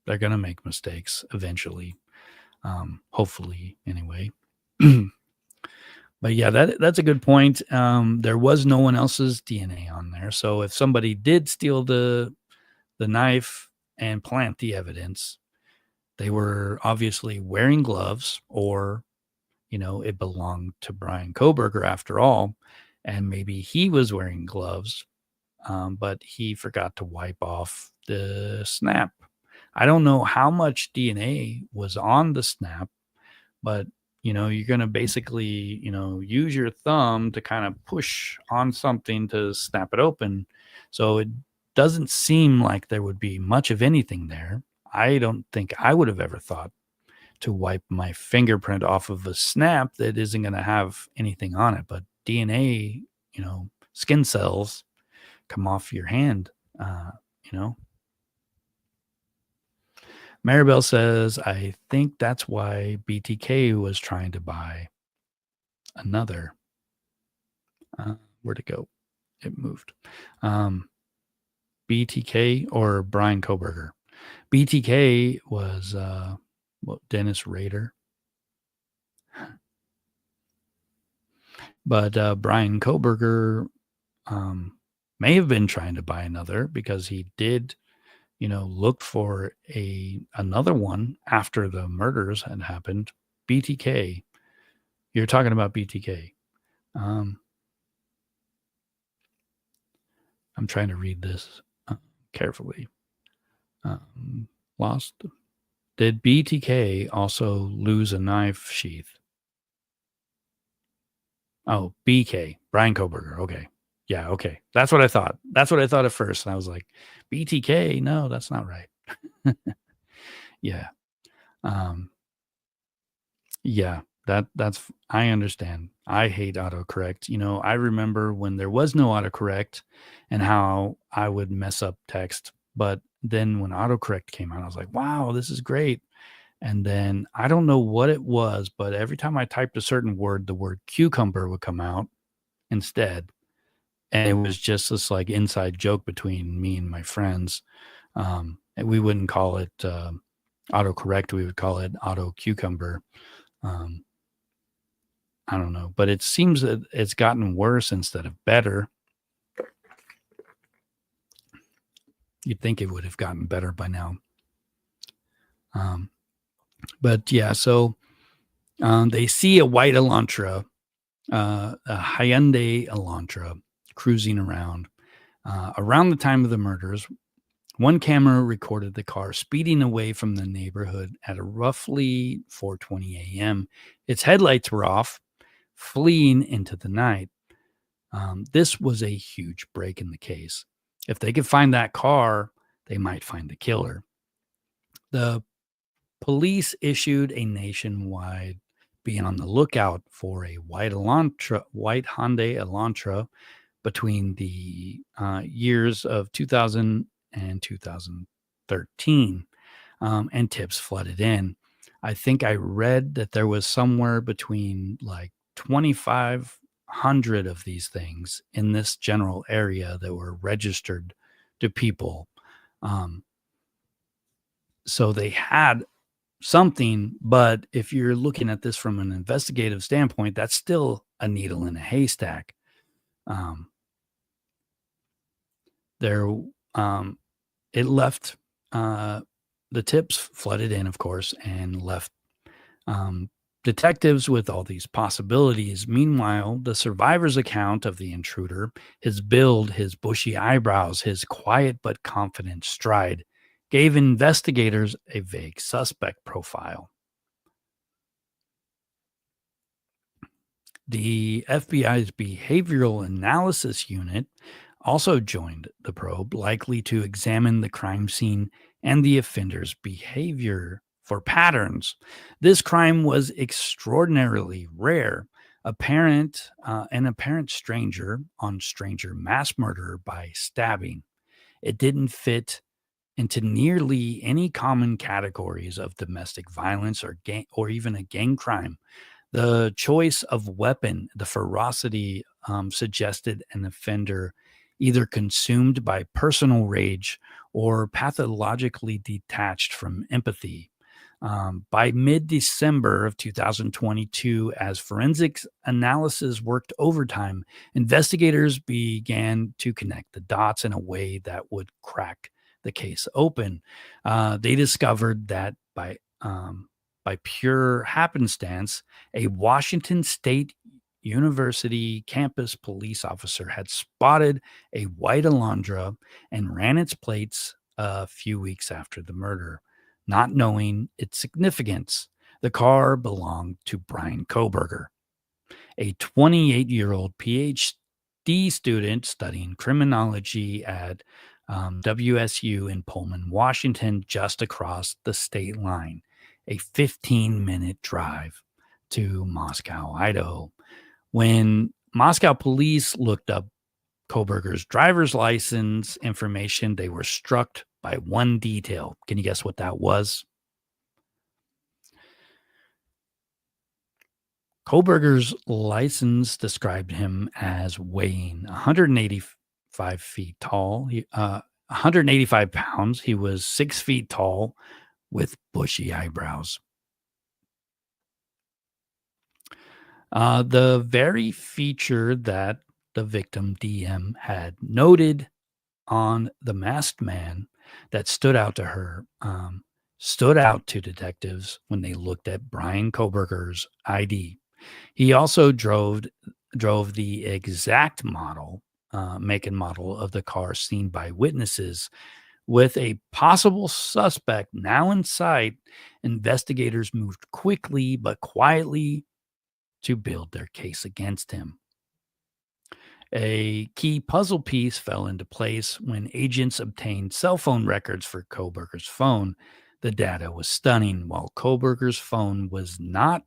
they're going to make mistakes eventually. Hopefully anyway. But yeah, that's a good point. There was no one else's DNA on there. So if somebody did steal the knife and plant the evidence, they were obviously wearing gloves, or, it belonged to Bryan Kohberger after all. And maybe he was wearing gloves, but he forgot to wipe off the snap. I don't know how much DNA was on the snap, but you're going to basically, use your thumb to kind of push on something to snap it open. So it doesn't seem like there would be much of anything there. I don't think I would have ever thought to wipe my fingerprint off of a snap that isn't going to have anything on it. But DNA, skin cells come off your hand, Maribel says, I think that's why BTK was trying to buy another. Where'd it go? It moved. BTK or Bryan Kohberger. BTK was Dennis Rader. But Bryan Kohberger may have been trying to buy another because he did look for another one after the murders had happened. BTK. You're talking about BTK. I'm trying to read this carefully. Lost. Did BTK also lose a knife sheath? Oh, BK. Bryan Kohberger. Okay. Yeah, okay. That's what I thought. That's what I thought at first. And I was like, BTK? No, that's not right. Yeah. Yeah, that's I understand. I hate autocorrect. I remember when there was no autocorrect and how I would mess up text. But then when autocorrect came out, I was like, wow, this is great. And then I don't know what it was, but every time I typed a certain word, the word cucumber would come out instead. And it was just this like inside joke between me and my friends. And we wouldn't call it autocorrect, we would call it auto cucumber. Um, I don't know, but it seems that it's gotten worse instead of better. You'd think it would have gotten better by now. Um, but yeah, so they see a white Elantra, a Hyundai Elantra, cruising around. Around the time of the murders, one camera recorded the car speeding away from the neighborhood at a roughly 4:20 a.m. Its headlights were off, fleeing into the night. This was a huge break in the case. If they could find that car, they might find the killer. The police issued a nationwide being on the lookout for a white Hyundai Elantra between the years of 2000 and 2013, and tips flooded in. I think I read that there was somewhere between like 2,500 of these things in this general area that were registered to people. Um, so they had something, but if you're looking at this from an investigative standpoint, that's still a needle in a haystack. Um, there, it left the tips flooded in, of course, and left um, detectives with all these possibilities. Meanwhile, the survivor's account of the intruder, his build, his bushy eyebrows, his quiet but confident stride, gave investigators a vague suspect profile. The FBI's Behavioral Analysis Unit also joined the probe, likely to examine the crime scene and the offender's behavior for patterns. This crime was extraordinarily rare. An apparent stranger on stranger mass murder by stabbing. It didn't fit into nearly any common categories of domestic violence or even a gang crime. The choice of weapon, the ferocity suggested an offender either consumed by personal rage or pathologically detached from empathy. By mid December of 2022, as forensics analysis worked overtime, investigators began to connect the dots in a way that would crack the case open. They discovered that by pure happenstance, a Washington State University campus police officer had spotted a white Alondra and ran its plates a few weeks after the murder, not knowing its significance. The car belonged to Bryan Kohberger, a 28-year-old PhD student studying criminology at WSU in Pullman, Washington, just across the state line, a 15-minute drive to Moscow, Idaho. When Moscow police looked up Kohberger's driver's license information, they were struck by one detail. Can you guess what that was? Kohberger's license described him as weighing 185 feet tall, 185 pounds. He was 6 feet tall with bushy eyebrows. The very feature that the victim DM had noted on the masked man that stood out to detectives when they looked at Bryan Kohberger's ID. He also drove the exact make and model of the car seen by witnesses. With a possible suspect now in sight, investigators moved quickly but quietly to build their case against him. A key puzzle piece fell into place when agents obtained cell phone records for Kohberger's phone. The data was stunning. While Kohberger's phone was not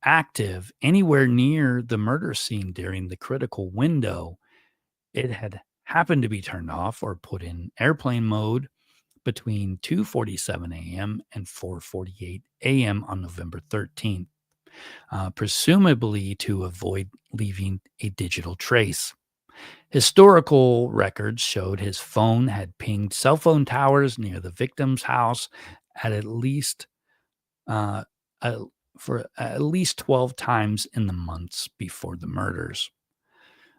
active anywhere near the murder scene during the critical window. It had happened to be turned off or put in airplane mode between 2:47 a.m. and 4:48 a.m. on November 13th, presumably to avoid leaving a digital trace. Historical records showed his phone had pinged cell phone towers near the victim's house at least uh, uh, for at least 12 times in the months before the murders.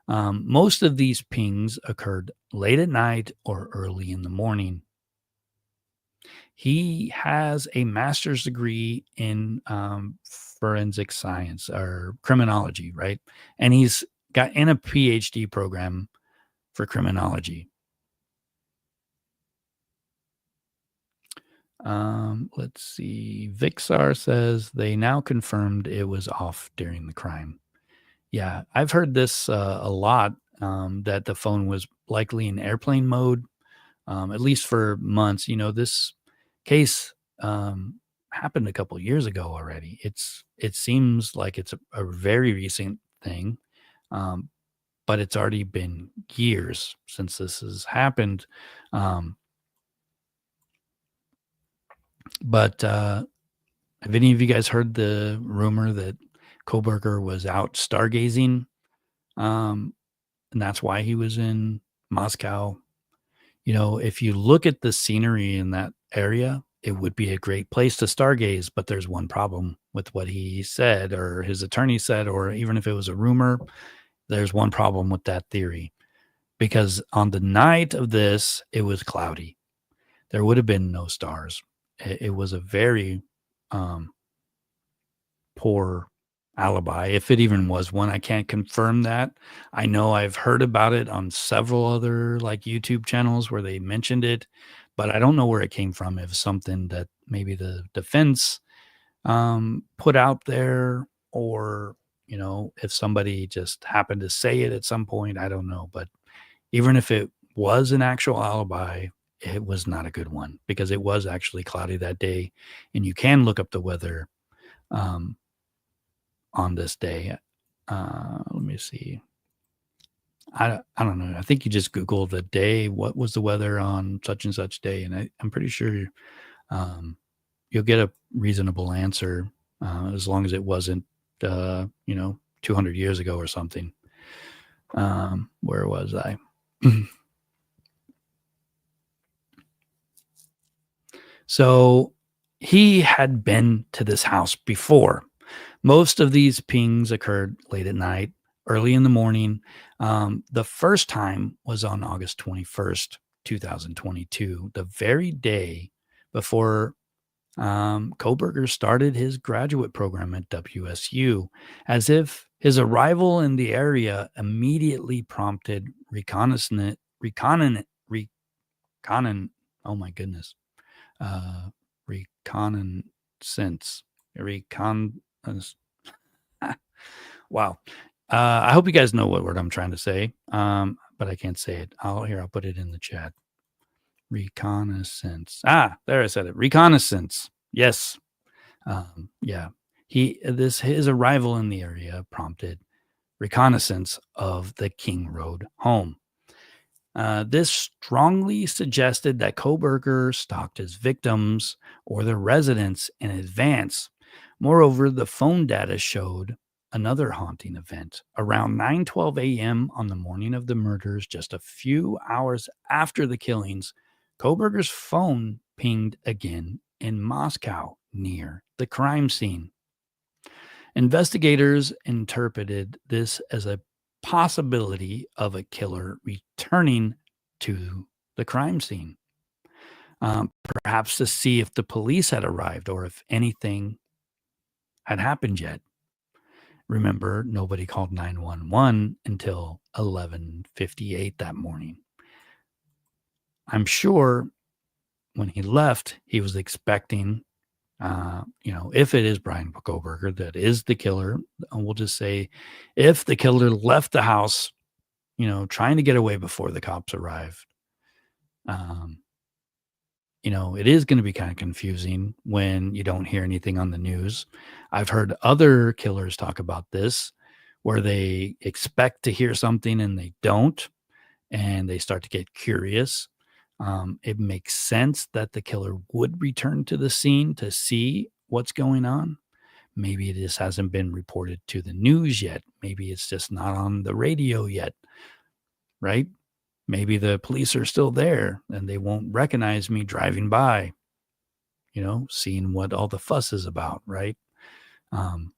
Most of these pings occurred late at night or early in the morning. He has a master's degree in forensic science or criminology, right? And he's got in a PhD program for criminology. Let's see. Vixar says they now confirmed it was off during the crime. Yeah, I've heard this a lot, that the phone was likely in airplane mode, at least for months. This case happened a couple years ago already. It seems like it's a very recent thing, um, but it's already been years since this has happened. Um, but have any of you guys heard the rumor that Kohberger was out stargazing? Um, and that's why he was in Moscow. If you look at the scenery in that area, it would be a great place to stargaze, but there's one problem with what he said or his attorney said, or even if it was a rumor, there's one problem with that theory. Because on the night of this, it was cloudy. There would have been no stars. It was a very um, poor alibi, if it even was one. I can't confirm that. I know I've heard about it on several other like YouTube channels where they mentioned it, but I don't know where it came from. If something that maybe the defense put out there, or if somebody just happened to say it at some point, I don't know. But even if it was an actual alibi, it was not a good one because it was actually cloudy that day, and you can look up the weather um, on this day. Let me see. I don't know. I think you just Google the day. What was the weather on such and such day? And I'm pretty sure um, you'll get a reasonable answer as long as it wasn't, 200 years ago or something. Where was I? So he had been to this house before. Most of these pings occurred late at night, early in the morning. The first time was on August 21st, 2022, the very day before Kohberger started his graduate program at WSU, as if his arrival in the area immediately prompted oh my goodness, reconnaissance, recon, wow. I hope you guys know what word I'm trying to say, but I can't say it. I'll put it in the chat. Reconnaissance. There I said it. Reconnaissance. Yes. Yeah. His arrival in the area prompted reconnaissance of the King Road home. This strongly suggested that Kohberger stalked his victims or their residents in advance. Moreover, the phone data showed another haunting event. Around 9:12 a.m. on the morning of the murders, just a few hours after the killings, Kohberger's phone pinged again in Moscow near the crime scene. Investigators interpreted this as a possibility of a killer returning to the crime scene, perhaps to see if the police had arrived or if anything had happened yet. Remember, nobody called 911 until 11:58 that morning. I'm sure when he left, he was expecting, if it is Bryan Kohberger that is the killer, we'll just say if the killer left the house, trying to get away before the cops arrived, it is going to be kind of confusing when you don't hear anything on the news. I've heard other killers talk about this where they expect to hear something and they don't, and they start to get curious. It makes sense that the killer would return to the scene to see what's going on. Maybe it just hasn't been reported to the news yet. Maybe it's just not on the radio yet, right? Maybe the police are still there and they won't recognize me driving by, seeing what all the fuss is about, right? Um,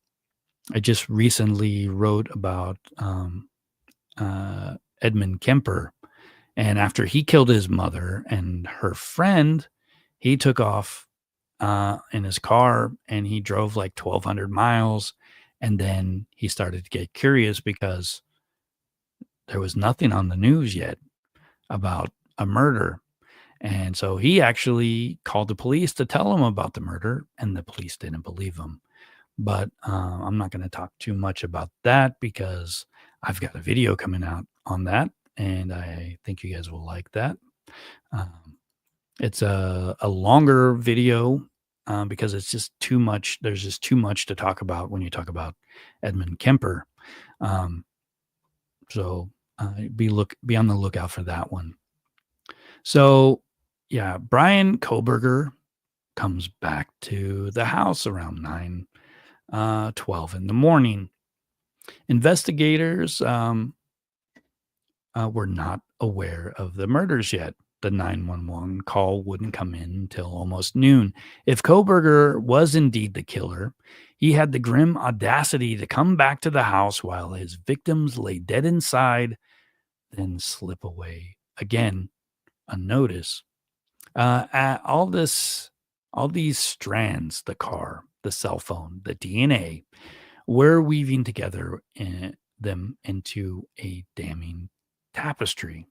I just recently wrote about Edmund Kemper. And after he killed his mother and her friend, he took off in his car and he drove like 1,200 miles. And then he started to get curious because there was nothing on the news yet about a murder. And so he actually called the police to tell him about the murder, and the police didn't believe him. But I'm not going to talk too much about that because I've got a video coming out on that, and I think you guys will like that. It's a longer video because it's just too much. There's just too much to talk about when you talk about Edmund Kemper. So be on the lookout for that one. So yeah, Bryan Kohberger comes back to the house around 9:12 in the morning. Investigators were not aware of the murders yet. The 911 call wouldn't come in until almost noon. If Kohberger was indeed the killer, he had the grim audacity to come back to the house while his victims lay dead inside, then slip away again unnoticed. All these strands, the car, the cell phone, the DNA, we're weaving together them into a damning tapestry.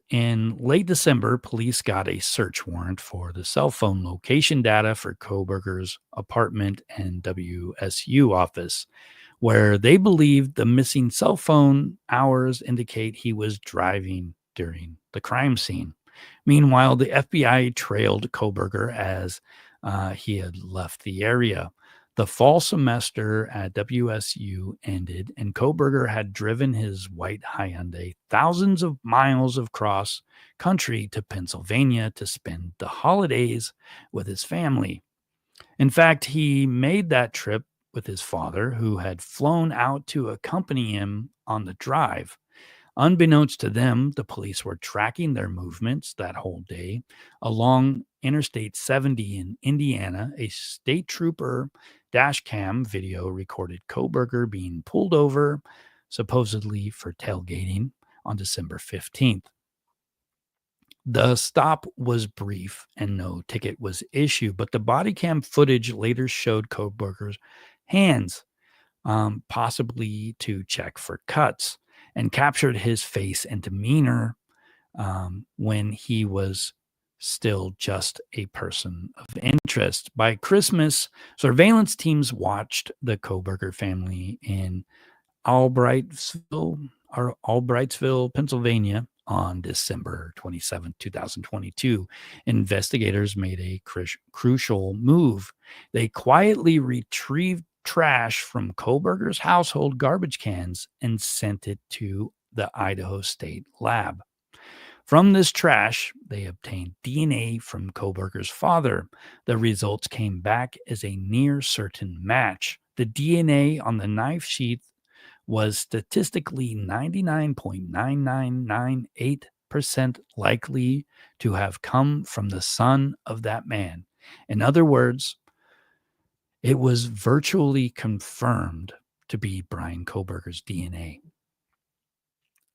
In late December, police got a search warrant for the cell phone location data for Kohberger's apartment and WSU office, where they believed the missing cell phone hours indicate he was driving during the crime scene. Meanwhile, the FBI trailed Kohberger as he had left the area. The fall semester at WSU ended, and Kohberger had driven his white Hyundai thousands of miles across country to Pennsylvania to spend the holidays with his family. In fact, he made that trip with his father, who had flown out to accompany him on the drive. Unbeknownst to them, the police were tracking their movements that whole day. Along Interstate 70 in Indiana, a state trooper dash cam video recorded Kohberger being pulled over, supposedly for tailgating, on December 15th. The stop was brief and no ticket was issued, but the body cam footage later showed Kohberger's hands, possibly to check for cuts, and captured his face and demeanor when he was still just a person of interest. By Christmas, surveillance teams watched the Kohberger family in Albrightsville, Pennsylvania on December 27, 2022. Investigators made a crucial move. They quietly retrieved trash from Kohberger's household garbage cans and sent it to the Idaho State Lab. From this trash, they obtained DNA from Kohberger's father. The results came back as a near certain match. The DNA on the knife sheath was statistically 99.9998% likely to have come from the son of that man. In other words, it was virtually confirmed to be Bryan Kohberger's DNA.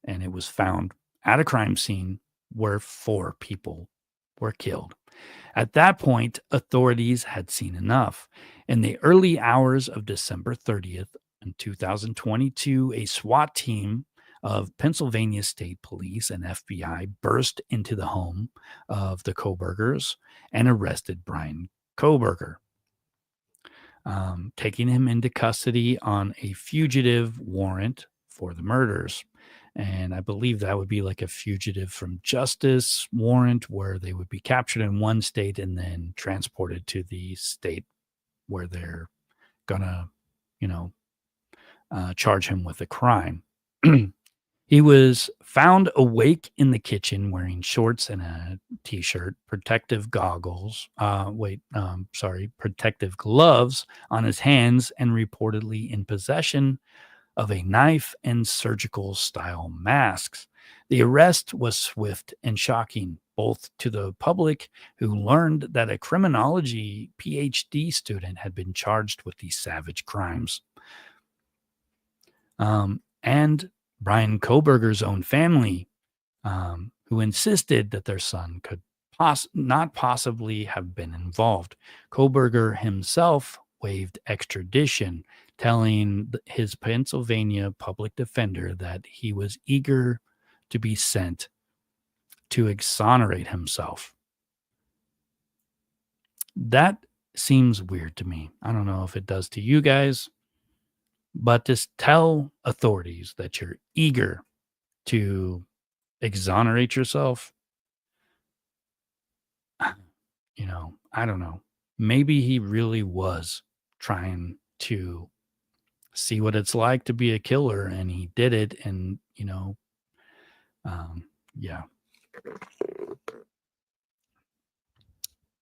And it was found at a crime scene where 4 people were killed. At that point, authorities had seen enough. In the early hours of December 30th, in 2022, a SWAT team of Pennsylvania State Police and FBI burst into the home of the Kohbergers and arrested Bryan Kohberger, taking him into custody on a fugitive warrant for the murders. And I believe that would be like a fugitive from justice warrant where they would be captured in one state and then transported to the state where they're gonna, you know, charge him with a crime. He was found awake in the kitchen wearing shorts and a t-shirt, protective goggles, protective gloves on his hands, and reportedly in possession of a knife and surgical style masks. The arrest was swift and shocking, both to the public, who learned that a criminology PhD student had been charged with these savage crimes, and Bryan Kohberger's own family, who insisted that their son could not possibly have been involved. Kohberger himself waived extradition, telling his Pennsylvania public defender that he was eager to be sent to exonerate himself. That seems weird to me. I don't know if it does to you guys, but to tell authorities that you're eager to exonerate yourself, I don't know. Maybe he really was trying to see what it's like to be a killer and he did it. And, yeah.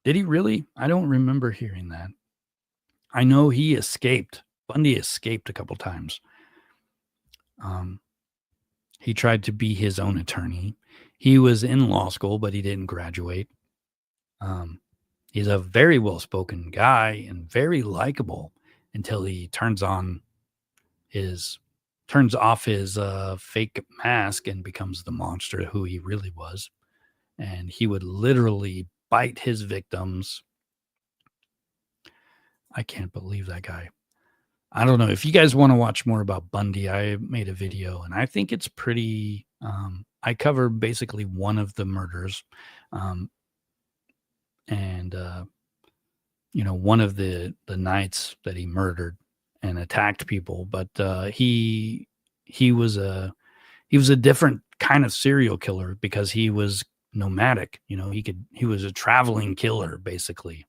Did he really? I don't remember hearing that. I know he escaped. Bundy escaped a couple times. He tried to be his own attorney. He was in law school, but he didn't graduate. He's a very well-spoken guy and very likable until he turns off his fake mask and becomes the monster who he really was. And he would literally bite his victims. I can't believe that guy. I don't know if you guys want to watch more about Bundy. I made a video and I think it's pretty, I cover basically one of the murders. And one of the nights that he murdered and attacked people, but he was a different kind of serial killer because he was nomadic. He was a traveling killer basically.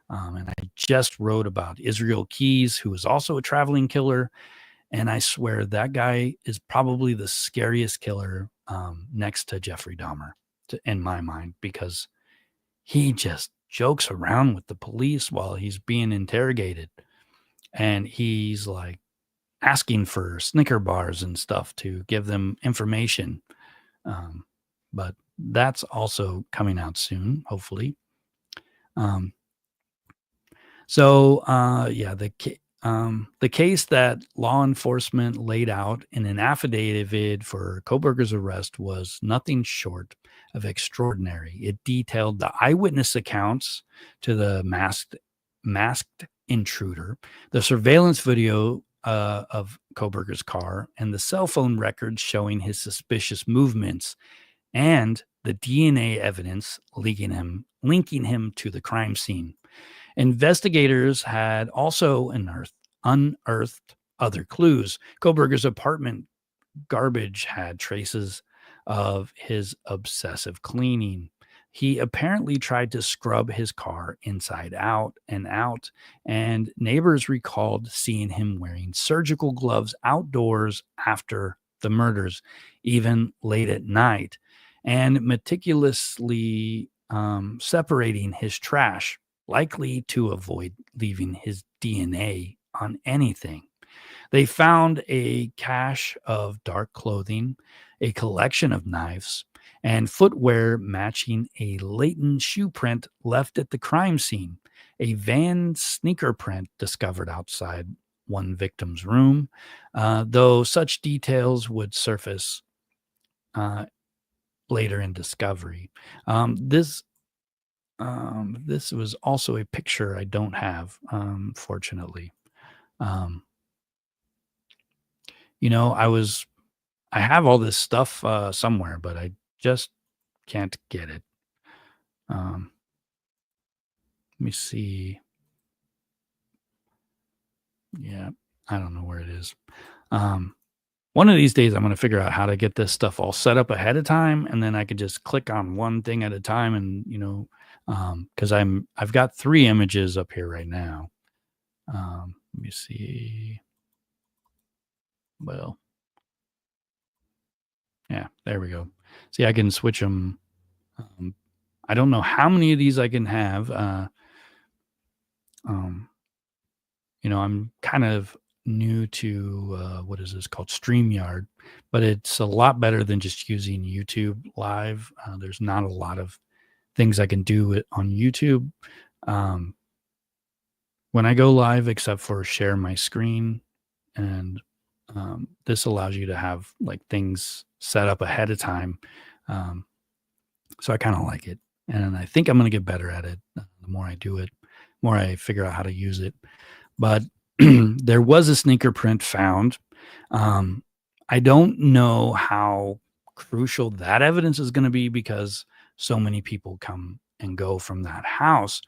And I just wrote about Israel Keys, who was also a traveling killer, and I swear that guy is probably the scariest killer next to Jeffrey Dahmer in my mind, because he just jokes around with the police while he's being interrogated. And he's like asking for Snicker bars and stuff to give them information. But that's also coming out soon, hopefully. The case that law enforcement laid out in an affidavit for Kohberger's arrest was nothing short of extraordinary. It detailed the eyewitness accounts to the masked intruder, the surveillance video of Kohberger's car, and the cell phone records showing his suspicious movements, and the DNA evidence linking him to the crime scene. Investigators had also unearthed other clues. Kohberger's apartment garbage had traces of his obsessive cleaning. He apparently tried to scrub his car inside out, and neighbors recalled seeing him wearing surgical gloves outdoors after the murders, even late at night, and meticulously separating his trash, likely to avoid leaving his DNA on anything. They found a cache of dark clothing, a collection of knives, and footwear matching a latent shoe print left at the crime scene, a van sneaker print discovered outside one victim's room, though such details would surface later in discovery. This was also a picture I don't have, fortunately. I have all this stuff somewhere, but I just can't get it. Let me see. Yeah, I don't know where it is. One of these days, I'm gonna figure out how to get this stuff all set up ahead of time, and then I could just click on one thing at a time and, because I've got 3 images up here right now. Let me see. Well, yeah, there we go. See, I can switch them. I don't know how many of these I can have. Um, I'm kind of new to, what is this called? StreamYard, but it's a lot better than just using YouTube Live. There's not a lot of things I can do on YouTube um, when I go live, except for share my screen. And this allows you to have like things set up ahead of time. Um, so I kind of like it. And I think I'm going to get better at it. The more I do it, more I figure out how to use it. But there was a sneaker print found. Um, I don't know how crucial that evidence is going to be because so many people come and go from that house.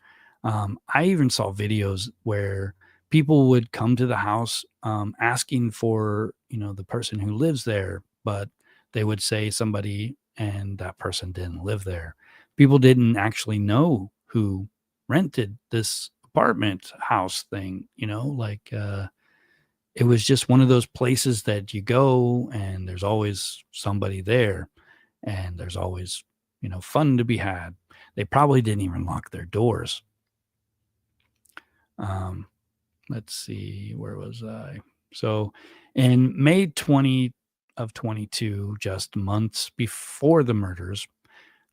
I even saw videos where people would come to the house asking for, the person who lives there, but they would say somebody and that person didn't live there. People didn't actually know who rented this apartment house thing, like it was just one of those places that you go and there's always somebody there and there's always, fun to be had. They probably didn't even lock their doors. Um, let's see, where was I? So in May 20 of 22, just months before the murders,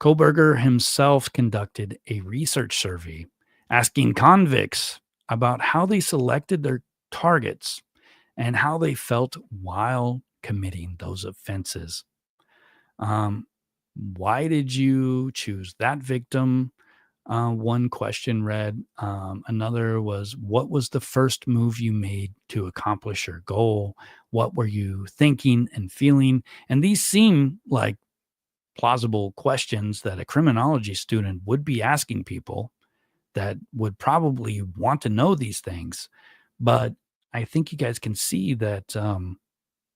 Kohberger himself conducted a research survey asking convicts about how they selected their targets and how they felt while committing those offenses. Um, why did you choose that victim? One question read. Another was, what was the first move you made to accomplish your goal? What were you thinking and feeling? And these seem like plausible questions that a criminology student would be asking people that would probably want to know these things. But I think you guys can see that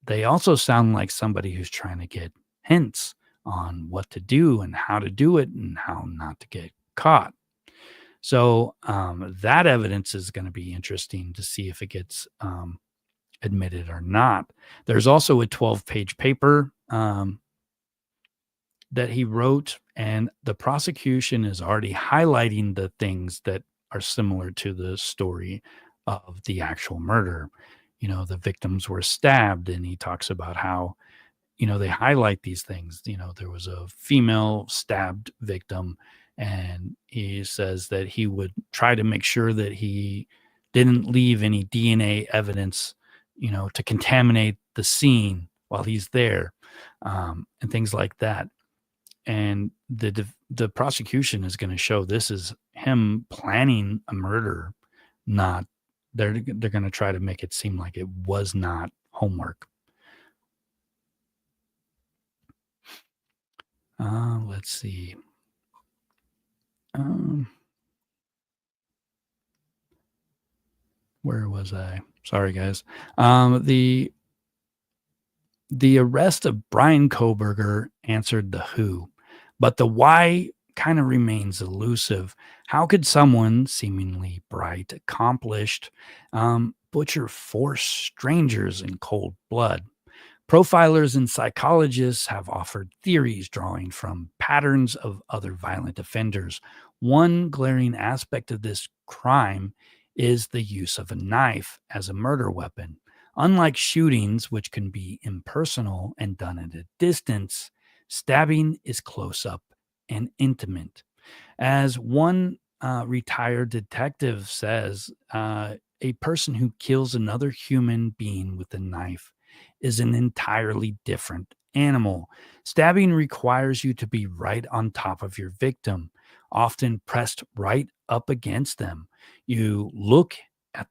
they also sound like somebody who's trying to get hints on what to do and how to do it and how not to get caught. So that evidence is going to be interesting to see if it gets admitted or not. There's also a 12-page paper that he wrote, and the prosecution is already highlighting the things that are similar to the story of the actual murder. The victims were stabbed, and he talks about how, they highlight these things. There was a female stabbed victim, and he says that he would try to make sure that he didn't leave any DNA evidence, to contaminate the scene while he's there, and things like that. And the prosecution is going to show this is him planning a murder, not they're going to try to make it seem like it was not homework. Let's see. Where was I? Sorry, guys. The arrest of Bryan Kohberger answered the who, but the why kind of remains elusive. How could someone seemingly bright, accomplished, butcher 4 strangers in cold blood? Profilers and psychologists have offered theories drawing from patterns of other violent offenders. One glaring aspect of this crime is the use of a knife as a murder weapon. Unlike shootings, which can be impersonal and done at a distance, stabbing is close up and intimate. As one retired detective says, a person who kills another human being with a knife is an entirely different animal. Stabbing requires you to be right on top of your victim, often pressed right up against them. You look at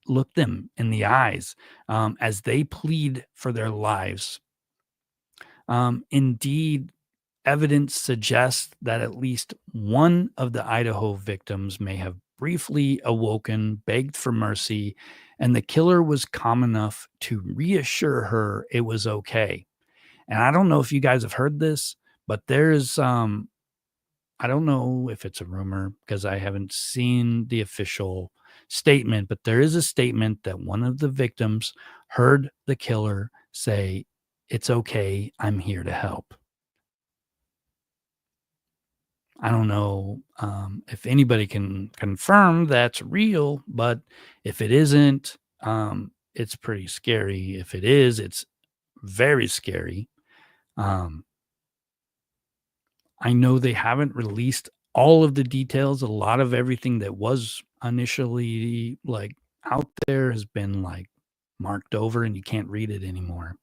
look them in the eyes as they plead for their lives. Indeed, evidence suggests that at least one of the Idaho victims may have briefly awoken, begged for mercy, and the killer was calm enough to reassure her it was okay. And I don't know if you guys have heard this, but there's I don't know if it's a rumor because I haven't seen the official statement, but there is a statement that one of the victims heard the killer say, "It's okay, I'm here to help." I don't know if anybody can confirm that's real, but if it isn't, it's pretty scary. If it is, it's very scary. Um, I know they haven't released all of the details. A lot of everything that was initially like out there has been like marked over and you can't read it anymore.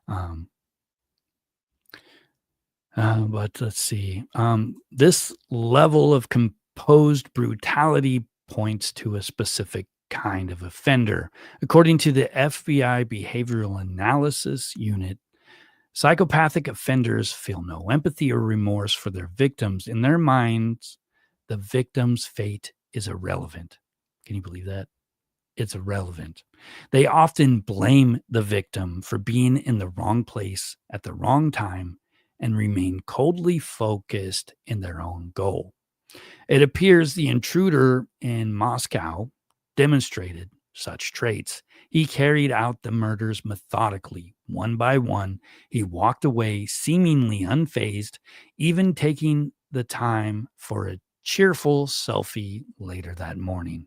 Um, but let's see. This level of composed brutality points to a specific kind of offender. According to the FBI Behavioral Analysis Unit, psychopathic offenders feel no empathy or remorse for their victims. In their minds, the victim's fate is irrelevant. Can you believe that? It's irrelevant. They often blame the victim for being in the wrong place at the wrong time and remain coldly focused in their own goal. It appears the intruder in Moscow demonstrated such traits. He carried out the murders methodically, one by one. He walked away seemingly unfazed, even taking the time for a cheerful selfie later that morning.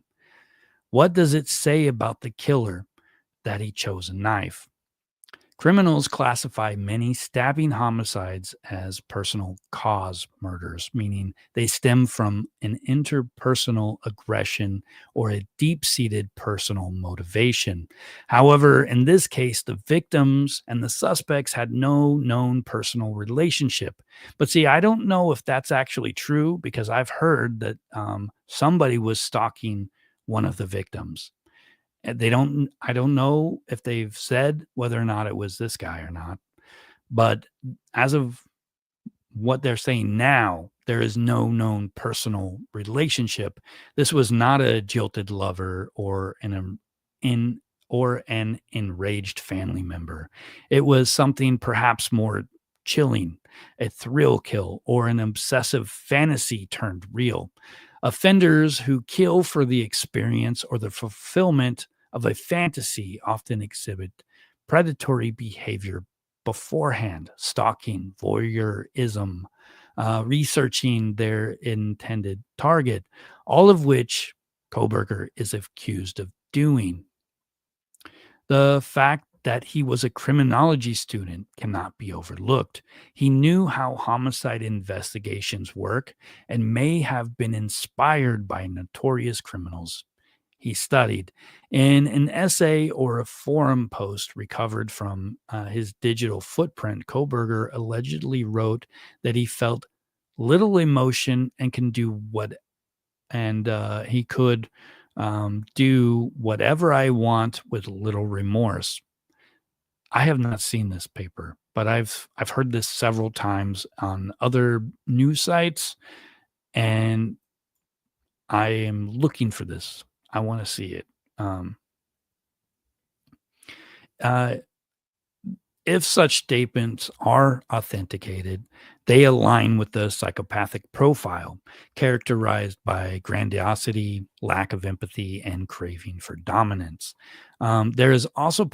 What does it say about the killer that he chose a knife? Criminals classify many stabbing homicides as personal cause murders, meaning they stem from an interpersonal aggression or a deep seated personal motivation. However, in this case, the victims and the suspects had no known personal relationship. But see, I don't know if that's actually true because I've heard that somebody was stalking one of the victims. And I don't know if they've said whether or not it was this guy or not, but as of what they're saying now, there is no known personal relationship. This was not a jilted lover or an enraged family member. It was something perhaps more chilling, a thrill kill or an obsessive fantasy turned real. Offenders who kill for the experience or the fulfillment of a fantasy often exhibit predatory behavior beforehand, stalking, voyeurism, researching their intended target, all of which Kohberger is accused of doing. The fact that he was a criminology student cannot be overlooked. He knew how homicide investigations work and may have been inspired by notorious criminals he studied. In an essay or a forum post recovered from his digital footprint, Kohberger allegedly wrote that he felt little emotion and can do what and he could do whatever I want with little remorse. I have not seen this paper, but I've heard this several times on other news sites, and I am looking for this. I want to see it. Um, uh, if such statements are authenticated, they align with the psychopathic profile, characterized by grandiosity, lack of empathy, and craving for dominance. There is also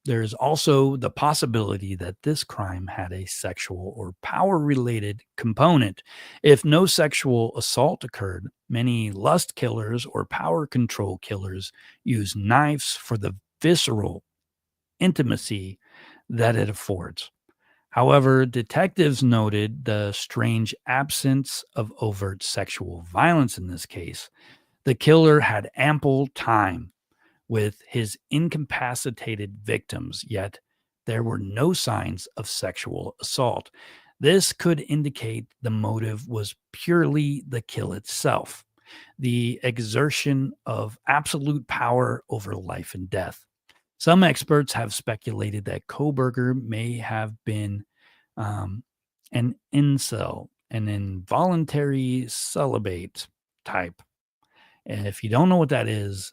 there is also the possibility that this crime had a sexual or power-related component. If no sexual assault occurred, many lust killers or power control killers use knives for the visceral intimacy that it affords. However, detectives noted the strange absence of overt sexual violence in this case. The killer had ample time with his incapacitated victims, yet there were no signs of sexual assault. This could indicate the motive was purely the kill itself, the exertion of absolute power over life and death. Some experts have speculated that Kohberger may have been um, an incel, an involuntary celibate type. And if you don't know what that is,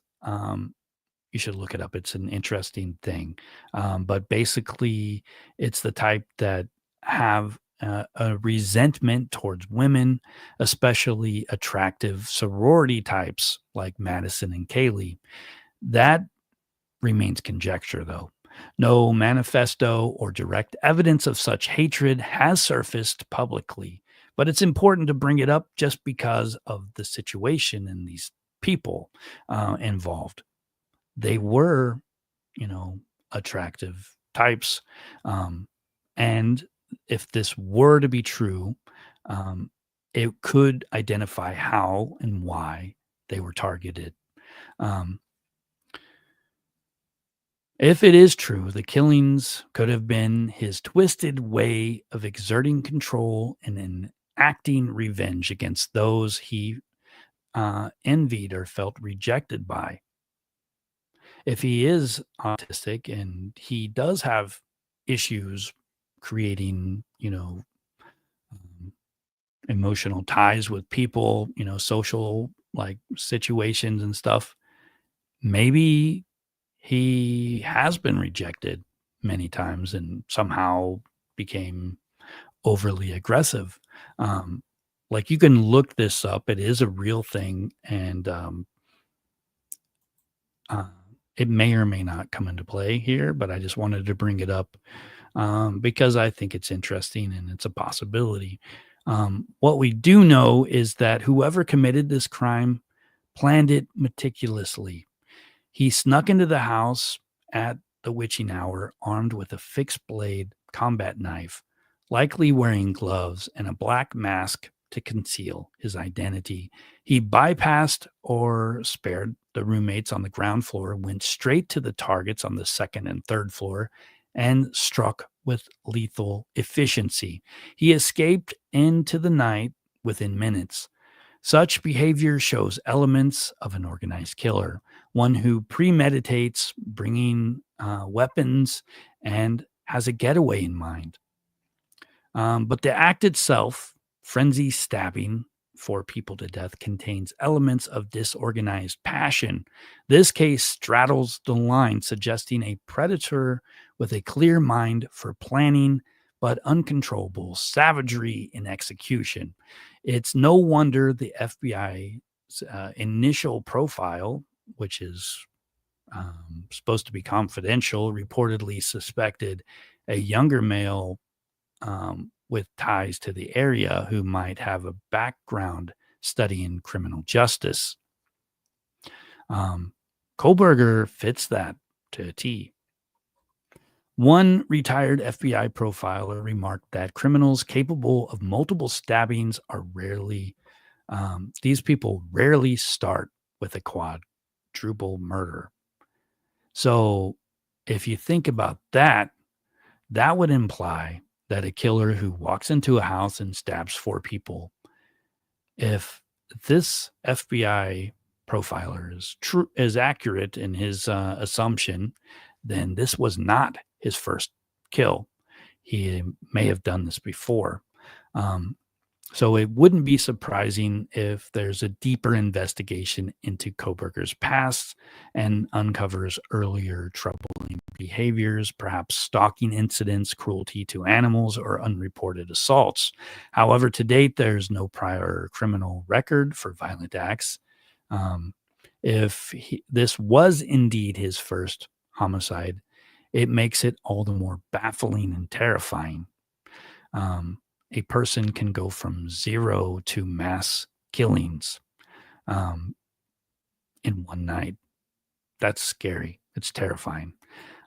You should look it up. It's an interesting thing. But basically, it's the type that have a resentment towards women, especially attractive sorority types like Madison and Kaylee. That remains conjecture, though. No manifesto or direct evidence of such hatred has surfaced publicly, but it's important to bring it up just because of the situation and these people involved. They were, you know, attractive types. Um, and if this were to be true, um, it could identify how and why they were targeted. Um, if it is true, the killings could have been his twisted way of exerting control and enacting revenge against those he envied or felt rejected by. If he is autistic and he does have issues creating, um, emotional ties with people, social like situations and stuff, maybe he has been rejected many times and somehow became overly aggressive. Um, like you can look this up. It is a real thing. And uh, it may or may not come into play here, but I just wanted to bring it up because I think it's interesting and it's a possibility. What we do know is that whoever committed this crime planned it meticulously. He snuck into the house at the witching hour, armed with a fixed blade combat knife, likely wearing gloves and a black mask to conceal his identity. He bypassed or spared the roommates on the ground floor, went straight to the targets on the second and third floor, and struck with lethal efficiency. He escaped into the night within minutes. Such behavior shows elements of an organized killer, one who premeditates bringing weapons and has a getaway in mind. But the act itself, frenzy stabbing four people to death, contains elements of disorganized passion. This case straddles the line, suggesting a predator with a clear mind for planning, but uncontrollable savagery in execution. It's no wonder the FBI's initial profile, which is supposed to be confidential, reportedly suspected a younger male with ties to the area who might have a background studying criminal justice. Kohberger fits that to a T. One retired FBI profiler remarked that criminals capable of multiple stabbings are these people rarely start with a quadruple murder. So if you think about that, that would imply that a killer who walks into a house and stabs four people, if this FBI profiler is accurate in his assumption, then this was not his first kill. He may have done this before. So it wouldn't be surprising if there's a deeper investigation into Kohberger's past and uncovers earlier troubling behaviors, perhaps stalking incidents, cruelty to animals, or unreported assaults. However, to date, there's no prior criminal record for violent acts. If this was indeed his first homicide, it makes it all the more baffling and terrifying. A person can go from zero to mass killings in one night. That's scary. It's terrifying.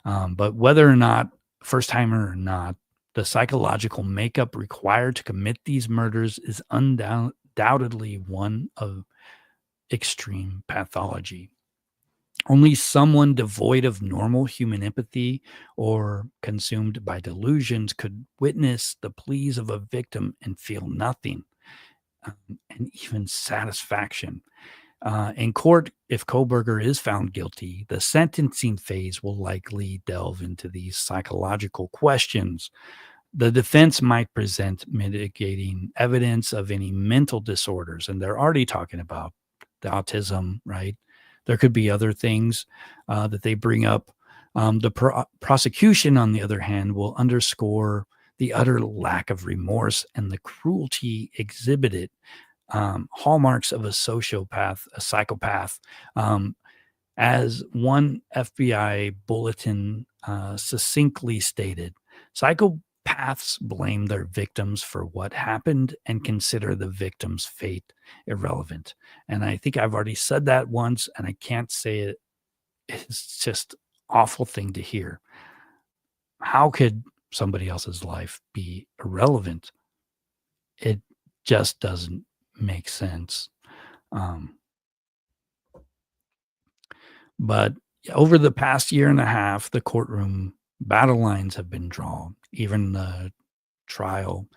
But whether or not, first timer or not, the psychological makeup required to commit these murders is undoubtedly one of extreme pathology. Only someone devoid of normal human empathy or consumed by delusions could witness the pleas of a victim and feel nothing, and even satisfaction. In court, if Kohberger is found guilty, the sentencing phase will likely delve into these psychological questions. The defense might present mitigating evidence of any mental disorders, and they're already talking about the autism, right? There could be other things that they bring up. The prosecution, on the other hand, will underscore the utter lack of remorse and the cruelty exhibited, hallmarks of a sociopath, a psychopath. As one FBI bulletin succinctly stated, psychopaths blame their victims for what happened and consider the victim's fate irrelevant. And I think I've already said that once, and I can't say it. It's just awful thing to hear. How could somebody else's life be irrelevant? It just doesn't make sense. But over the past year and a half, the courtroom battle lines have been drawn. Even the trial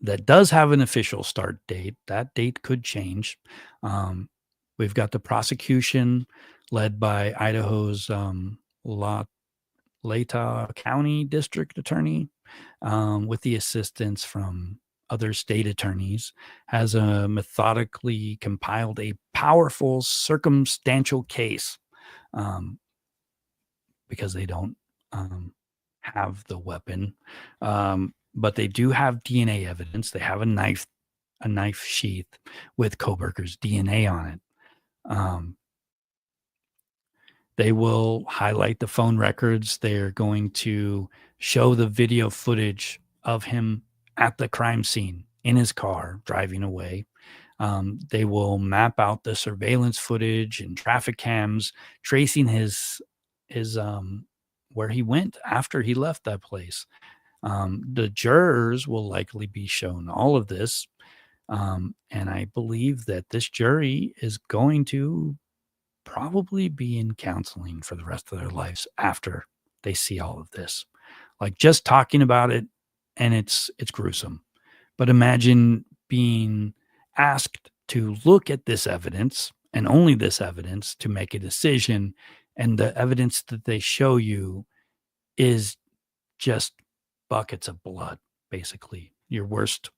that does have an official start date, that date could change. We've got the prosecution led by Idaho's Latah County District Attorney, with the assistance from other state attorneys, has methodically compiled a powerful circumstantial case, because they don't have the weapon, but they do have DNA evidence. They have a knife sheath with Kohberger's DNA on it. They will highlight the phone records. They're going to show the video footage of him at the crime scene in his car driving away. They will map out the surveillance footage and traffic cams, tracing his where he went after he left that place. The jurors will likely be shown all of this. And I believe that this jury is going to probably be in counseling for the rest of their lives after they see all of this. Like, just talking about it, and it's gruesome. But imagine being asked to look at this evidence, and only this evidence, to make a decision, and the evidence that they show you is just buckets of blood, basically. Your worst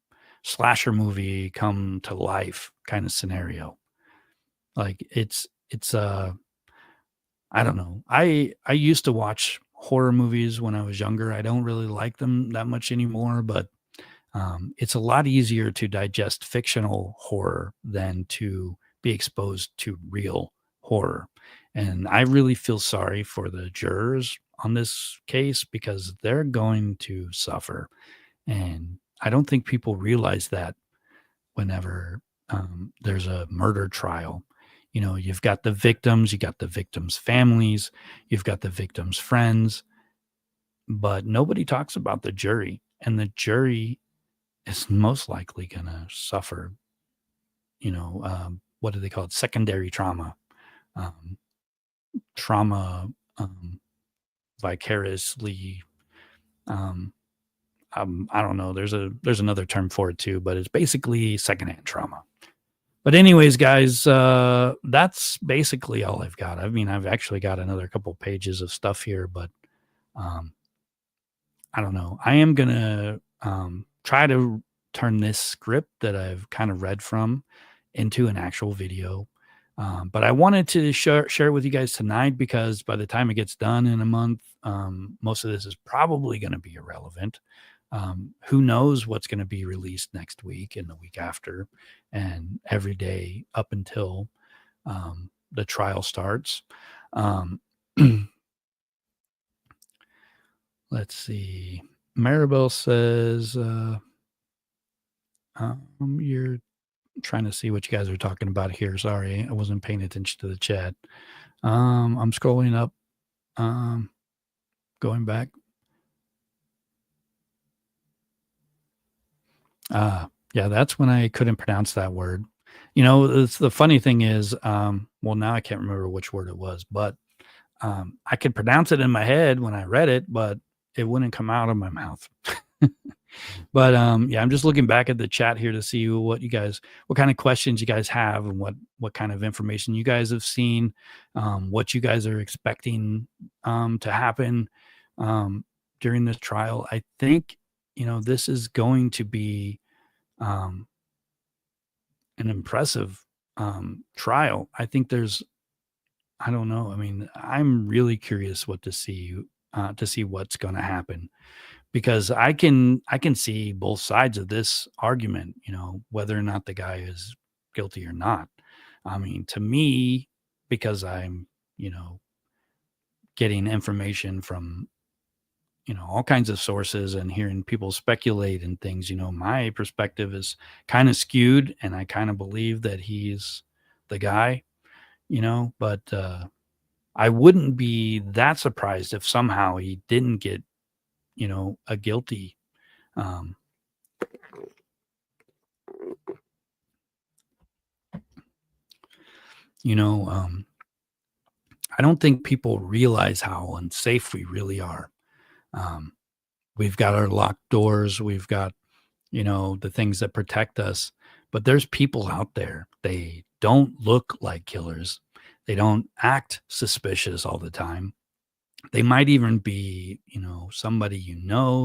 slasher movie come to life kind of scenario. Like, it's I don't know. I used to watch horror movies when I was younger. I don't really like them that much anymore, but it's a lot easier to digest fictional horror than to be exposed to real horror. And I really feel sorry for the jurors on this case, because they're going to suffer. And I don't think people realize that whenever there's a murder trial. You know, you've got the victims, you got the victims' families, you've got the victims' friends, but nobody talks about the jury. And the jury is most likely going to suffer, what do they call it? Secondary trauma. Trauma vicariously. I don't know. There's another term for it too, but it's basically secondhand trauma. But anyways, guys, that's basically all I've got. I mean, I've actually got another couple pages of stuff here, but I don't know. I am going to try to turn this script that I've kind of read from into an actual video. But I wanted to share it with you guys tonight, because by the time it gets done in a month, most of this is probably going to be irrelevant. Who knows what's going to be released next week and the week after, and every day up until the trial starts. Let's see. Maribel says, you're trying to see what you guys are talking about here. Sorry, I wasn't paying attention to the chat. I'm scrolling up, going back. Yeah, that's when I couldn't pronounce that word. You know, the funny thing is, well, now I can't remember which word it was, but I could pronounce it in my head when I read it, but it wouldn't come out of my mouth. But yeah, I'm just looking back at the chat here to see what kind of questions you guys have, and what kind of information you guys have seen, what you guys are expecting to happen during this trial. I think, this is going to be an impressive trial. I think there's I don't know. I mean, I'm really curious to see what's going to happen because I can see both sides of this argument, whether or not the guy is guilty or not. I mean, to me, because I'm, you know, getting information from, all kinds of sources and hearing people speculate and things, my perspective is kind of skewed and I kind of believe that he's the guy, but I wouldn't be that surprised if somehow he didn't get, a guilty. Um, you know, um, I don't think people realize how unsafe we really are. Um, we've got our locked doors, we've got, the things that protect us, but there's people out there. They don't look like killers. They don't act suspicious all the time. They might even be, somebody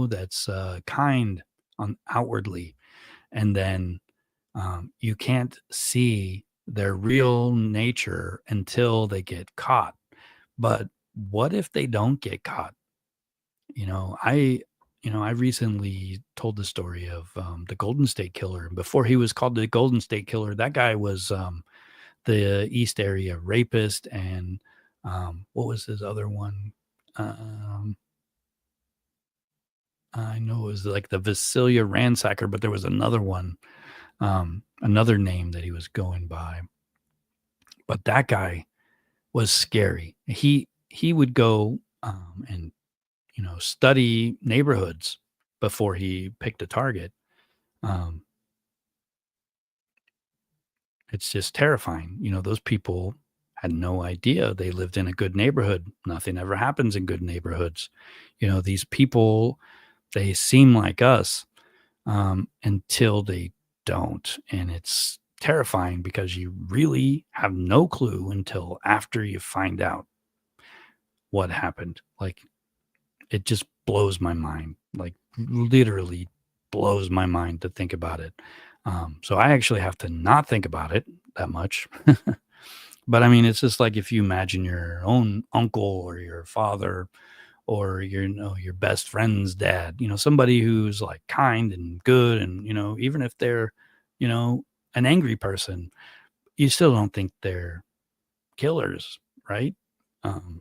that's kind on outwardly, and then you can't see their real nature until they get caught. But what if they don't get caught? You know, I I recently told the story of the Golden State Killer. Before he was called the Golden State Killer, that guy was the East Area rapist, and what was his other one? Um, I know it was like the Vasilia Ransacker, but there was another one, another name that he was going by. But that guy was scary. He would go and study neighborhoods before he picked a target. Um, it's just terrifying. Those people had no idea they lived in a good neighborhood. Nothing ever happens in good neighborhoods. These people, they seem like us until they don't. And it's terrifying because you really have no clue until after you find out what happened. Like, it just blows my mind, like literally blows my mind to think about it. So I actually have to not think about it that much. But I mean, it's just like if you imagine your own uncle or your father or your best friend's dad, somebody who's like kind and good, and even if they're, you know, an angry person, you still don't think they're killers, right? Um,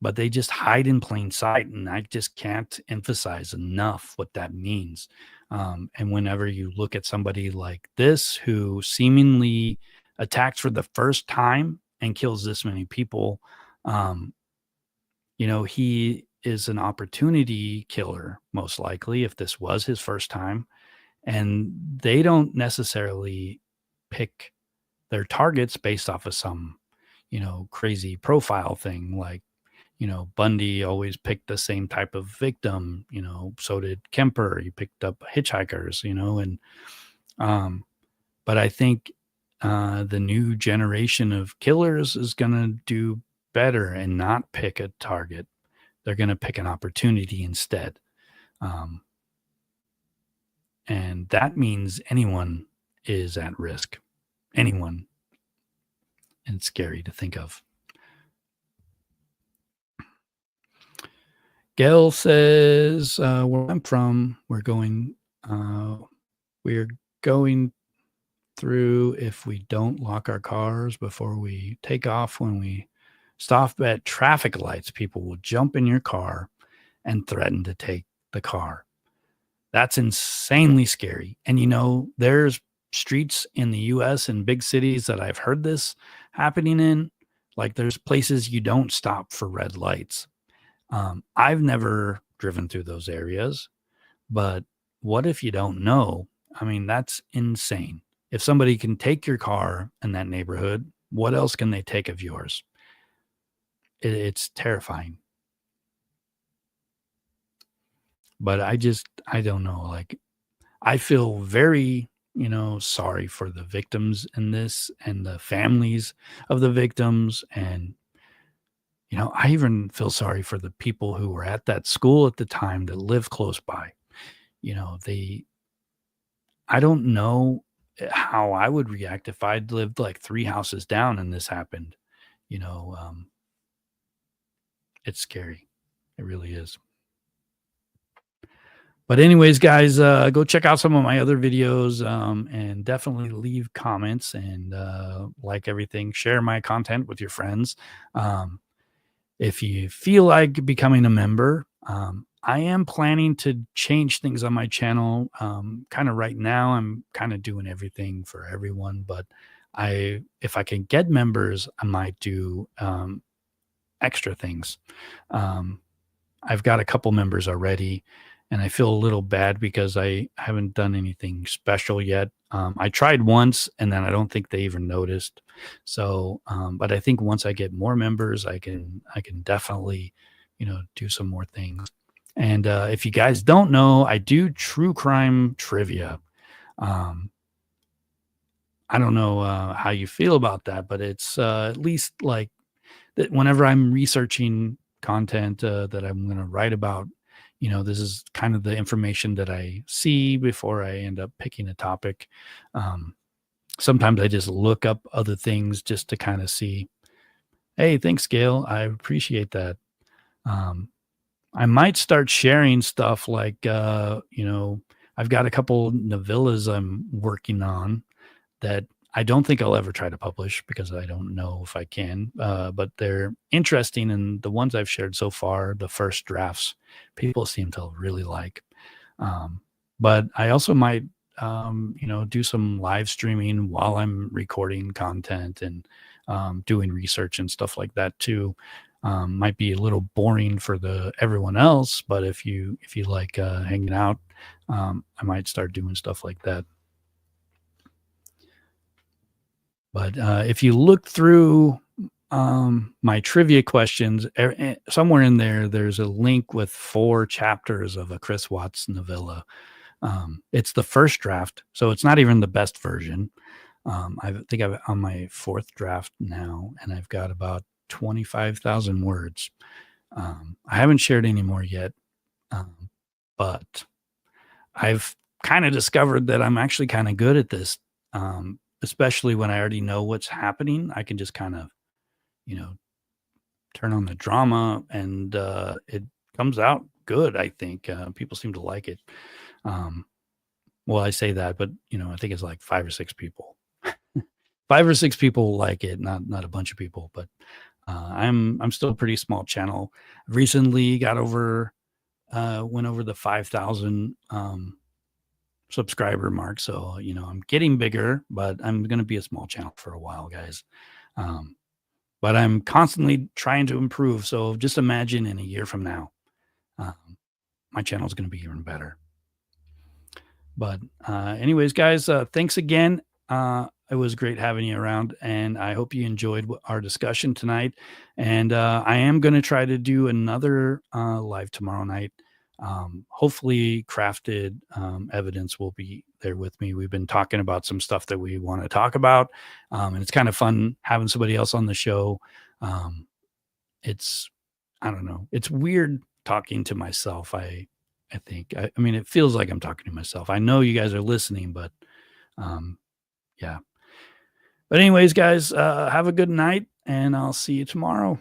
but they just hide in plain sight. And I just can't emphasize enough what that means. And whenever you look at somebody like this who seemingly attacks for the first time and kills this many people, um, he is an opportunity killer, most likely, if this was his first time. And they don't necessarily pick their targets based off of some, crazy profile thing like, Bundy always picked the same type of victim, so did Kemper. He picked up hitchhikers, and um, but I think the new generation of killers is going to do better and not pick a target. They're going to pick an opportunity instead. Um, and that means anyone is at risk. Anyone. And it's scary to think of. Gail says, where I'm from, we're going through if we don't lock our cars before we take off. When we stop at traffic lights, people will jump in your car and threaten to take the car. That's insanely scary. And there's streets in the US and big cities that I've heard this happening in. Like, there's places you don't stop for red lights. I've never driven through those areas, but what if you don't know? I mean, that's insane. If somebody can take your car in that neighborhood, what else can they take of yours? It's terrifying. But I don't know. Like, I feel very, sorry for the victims in this and the families of the victims. And, I even feel sorry for the people who were at that school at the time that live close by. I don't know how I would react if I'd lived like 3 houses down and this happened. it's scary. It really is. But anyways, guys, go check out some of my other videos, and definitely leave comments and like everything. Share my content with your friends. If you feel like becoming a member, I am planning to change things on my channel. Kind of right now, I'm kind of doing everything for everyone, but if I can get members, I might do extra things. I've got a couple members already, and I feel a little bad because I haven't done anything special yet. I tried once, and then I don't think they even noticed. So, but I think once I get more members, I can definitely, do some more things. And if you guys don't know, I do true crime trivia. Um, I don't know how you feel about that, but it's at least like that whenever I'm researching content that I'm going to write about, this is kind of the information that I see before I end up picking a topic. Sometimes I just look up other things just to kind of see, hey, thanks, Gail. I appreciate that. I might start sharing stuff like, I've got a couple novellas I'm working on that I don't think I'll ever try to publish because I don't know if I can, but they're interesting. And the ones I've shared so far, the first drafts, people seem to really like. But I also might, do some live streaming while I'm recording content and doing research and stuff like that too. Might be a little boring for everyone else, but if you like hanging out, I might start doing stuff like that. But if you look through my trivia questions, somewhere in there's a link with 4 chapters of a Chris Watts novella. It's the first draft, so it's not even the best version. I think I'm on my 4th draft now, and I've got about 25,000 words. I haven't shared any more yet, but I've kind of discovered that I'm actually kind of good at this. Especially when I already know what's happening, I can just kind of, turn on the drama and it comes out good, I think. People seem to like it. Well, I say that, but, I think it's like 5 or 6 people. 5 or 6 people like it, not a bunch of people, but I'm still a pretty small channel. Recently went over the 5,000 subscriber mark. So, I'm getting bigger, but I'm going to be a small channel for a while, guys. But I'm constantly trying to improve. So just imagine in a year from now, my channel is going to be even better. But anyways, guys, thanks again. It was great having you around, and I hope you enjoyed our discussion tonight. And I am going to try to do another live tomorrow night. Hopefully crafted evidence will be there with me. We've been talking about some stuff that we want to talk about. And it's kind of fun having somebody else on the show. I don't know. It's weird talking to myself. I think, I mean, it feels like I'm talking to myself. I know you guys are listening, but yeah. But anyways, guys, have a good night, and I'll see you tomorrow.